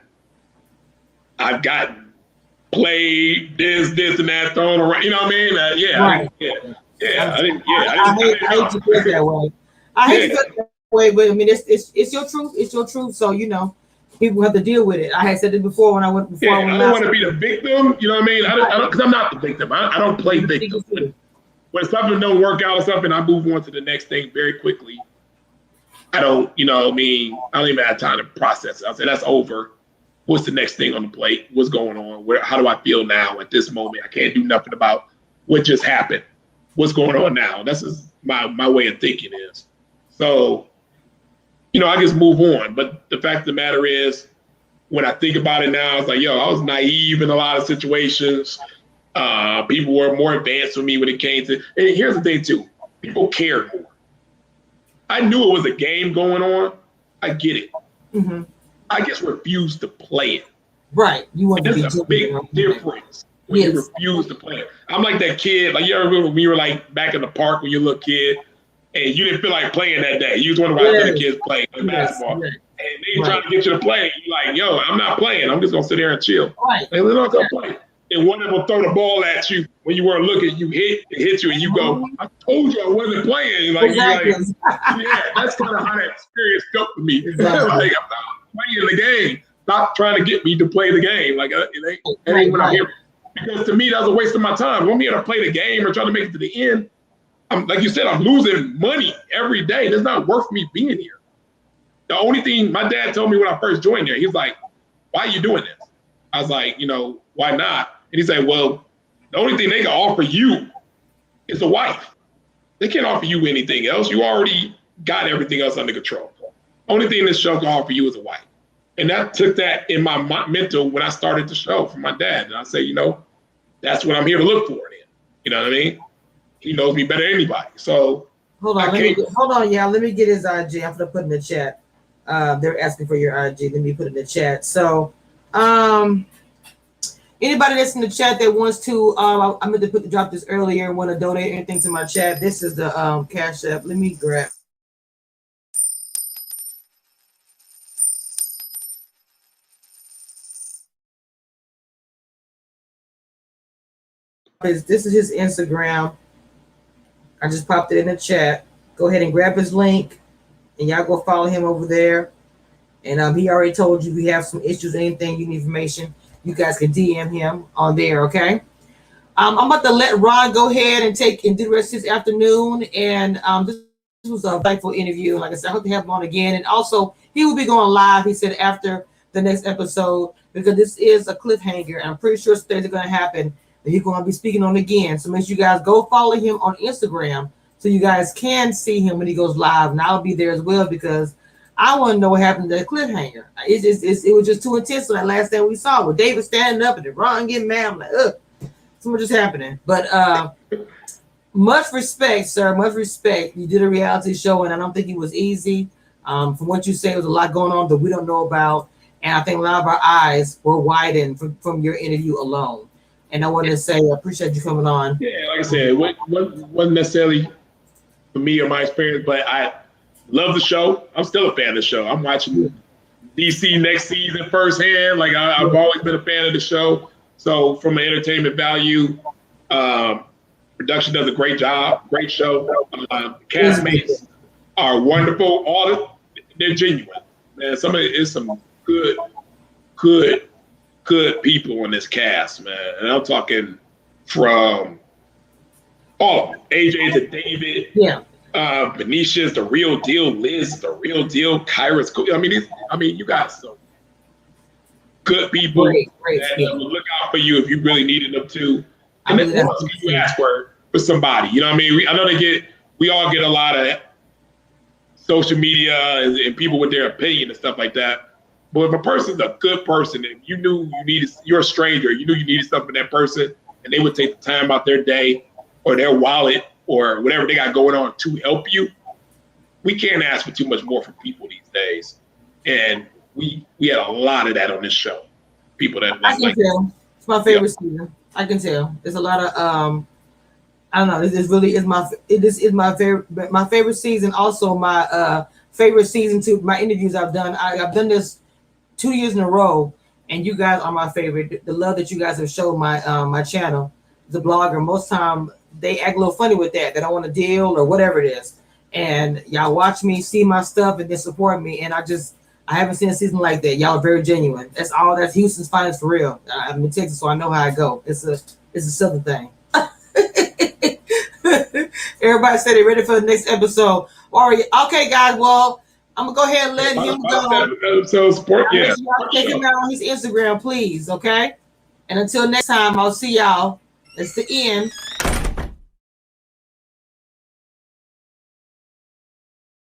gotten played this and that thrown around, you know what I mean? I hate to feel that way. I hate to feel that way, but I mean, it's your truth. It's your truth. So, people have to deal with it. I had said this before when I went before. I don't want to be the victim. You know what I mean? I don't, because I'm not the victim. I don't play victim. When something don't work out or something, I move on to the next thing very quickly. I don't, I don't even have time to process it. I say that's over. What's the next thing on the plate? What's going on? How do I feel now at this moment? I can't do nothing about what just happened. What's going on now? That's just my way of thinking is. So, I just move on. But the fact of the matter is, when I think about it now, it's like, I was naive in a lot of situations. People were more advanced with me when it came to, and here's the thing too, people cared more. I knew it was a game going on. I get it. Mm-hmm. I just refused to play it. Right. You want to be a big difference when you refuse to play it. I'm like that kid, like you ever remember when you were like back in the park when you were a little kid and you didn't feel like playing that day. You just want to watch other kids play basketball. Yes. And they trying to get you to play. You're like, yo, I'm not playing. I'm just going to sit there and chill. Right. And they're not going to play. And one of them will throw the ball at you when you weren't looking. It hit you, and you go, I told you I wasn't playing. Like, exactly. Yeah, that's kind of how that experience felt for me. Exactly. Like, I'm not playing the game. Stop trying to get me to play the game. Like, it ain't what I'm here. Because to me, that's a waste of my time. When I'm here to play the game or trying to make it to the end, like you said, I'm losing money every day. It's not worth me being here. The only thing my dad told me when I first joined there, he's like, why are you doing this? I was like, why not? And he said, well, the only thing they can offer you is a wife. They can't offer you anything else. You already got everything else under control. Only thing this show can offer you is a wife. And that took that in my mental when I started the show from my dad. And I say, that's what I'm here to look for. Then. You know what I mean? He knows me better than anybody. So hold on, y'all. Let me get his IG. I'm gonna put in the chat. They're asking for your IG. Let me put it in the chat. So, anybody that's in the chat that wants to, I meant to drop this earlier. Want to donate anything to my chat? This is the Cash App. Let me grab. This is his Instagram. I just popped it in the chat. Go ahead and grab his link, and y'all go follow him over there. And he already told you if you have some issues or anything, you need information, you guys can DM him on there, okay? I'm about to let Ron go ahead and do the rest of his afternoon. And this was a delightful interview. Like I said, I hope to have him on again. And also, he will be going live, he said, after the next episode, because this is a cliffhanger. And I'm pretty sure things are going to happen that he's going to be speaking on again. So make sure you guys go follow him on Instagram so you guys can see him when he goes live. And I'll be there as well because I want to know what happened to the cliffhanger. It was just too intense. So that last thing we saw with David standing up and then Ron getting mad. I'm like, ugh, so much is happening. But much respect, sir. Much respect. You did a reality show, and I don't think it was easy. From what you say, there was a lot going on that we don't know about. And I think a lot of our eyes were widened from your interview alone. And I wanted to say, I appreciate you coming on. Yeah, like I said, it wasn't necessarily for me or my experience, but I love the show. I'm still a fan of the show. I'm watching DC next season firsthand. Like I've always been a fan of the show. So from an entertainment value, production does a great job. Great show. Castmates are wonderful. They're genuine. Man, some good people in this cast, man. And I'm talking from all of them. AJ to David. Yeah. Benicia the real deal. Liz the real deal. Kyra's cool. I mean, you got some good people great that will look out for you if you really needed them to. And then you ask for somebody. You know what I mean? I know we all get a lot of social media and people with their opinion and stuff like that. But if a person's a good person and you knew you're a stranger, you knew you needed something from that person, and they would take the time out their day or their wallet or whatever they got going on to help you, we can't ask for too much more from people these days. And we had a lot of that on this show. People that I can tell. It's my favorite season. I can tell. There's a lot of I don't know. This is my favorite season. Also, my favorite season too. My interviews I've done. I've done this 2 years in a row, and you guys are my favorite. The love that you guys have shown my channel, the blogger. Most time they act a little funny with that. They don't want to deal or whatever it is. And y'all watch me, see my stuff, and then support me. And I haven't seen a season like that. Y'all are very genuine. That's all. That's Houston's finest for real. I'm in Texas, so I know how I go. It's a southern thing. Everybody said they're ready for the next episode. Okay, guys. Well, I'm gonna go ahead and let him go. So support, yeah. Check him out on his Instagram, please. Okay. And until next time, I'll see y'all. It's the end.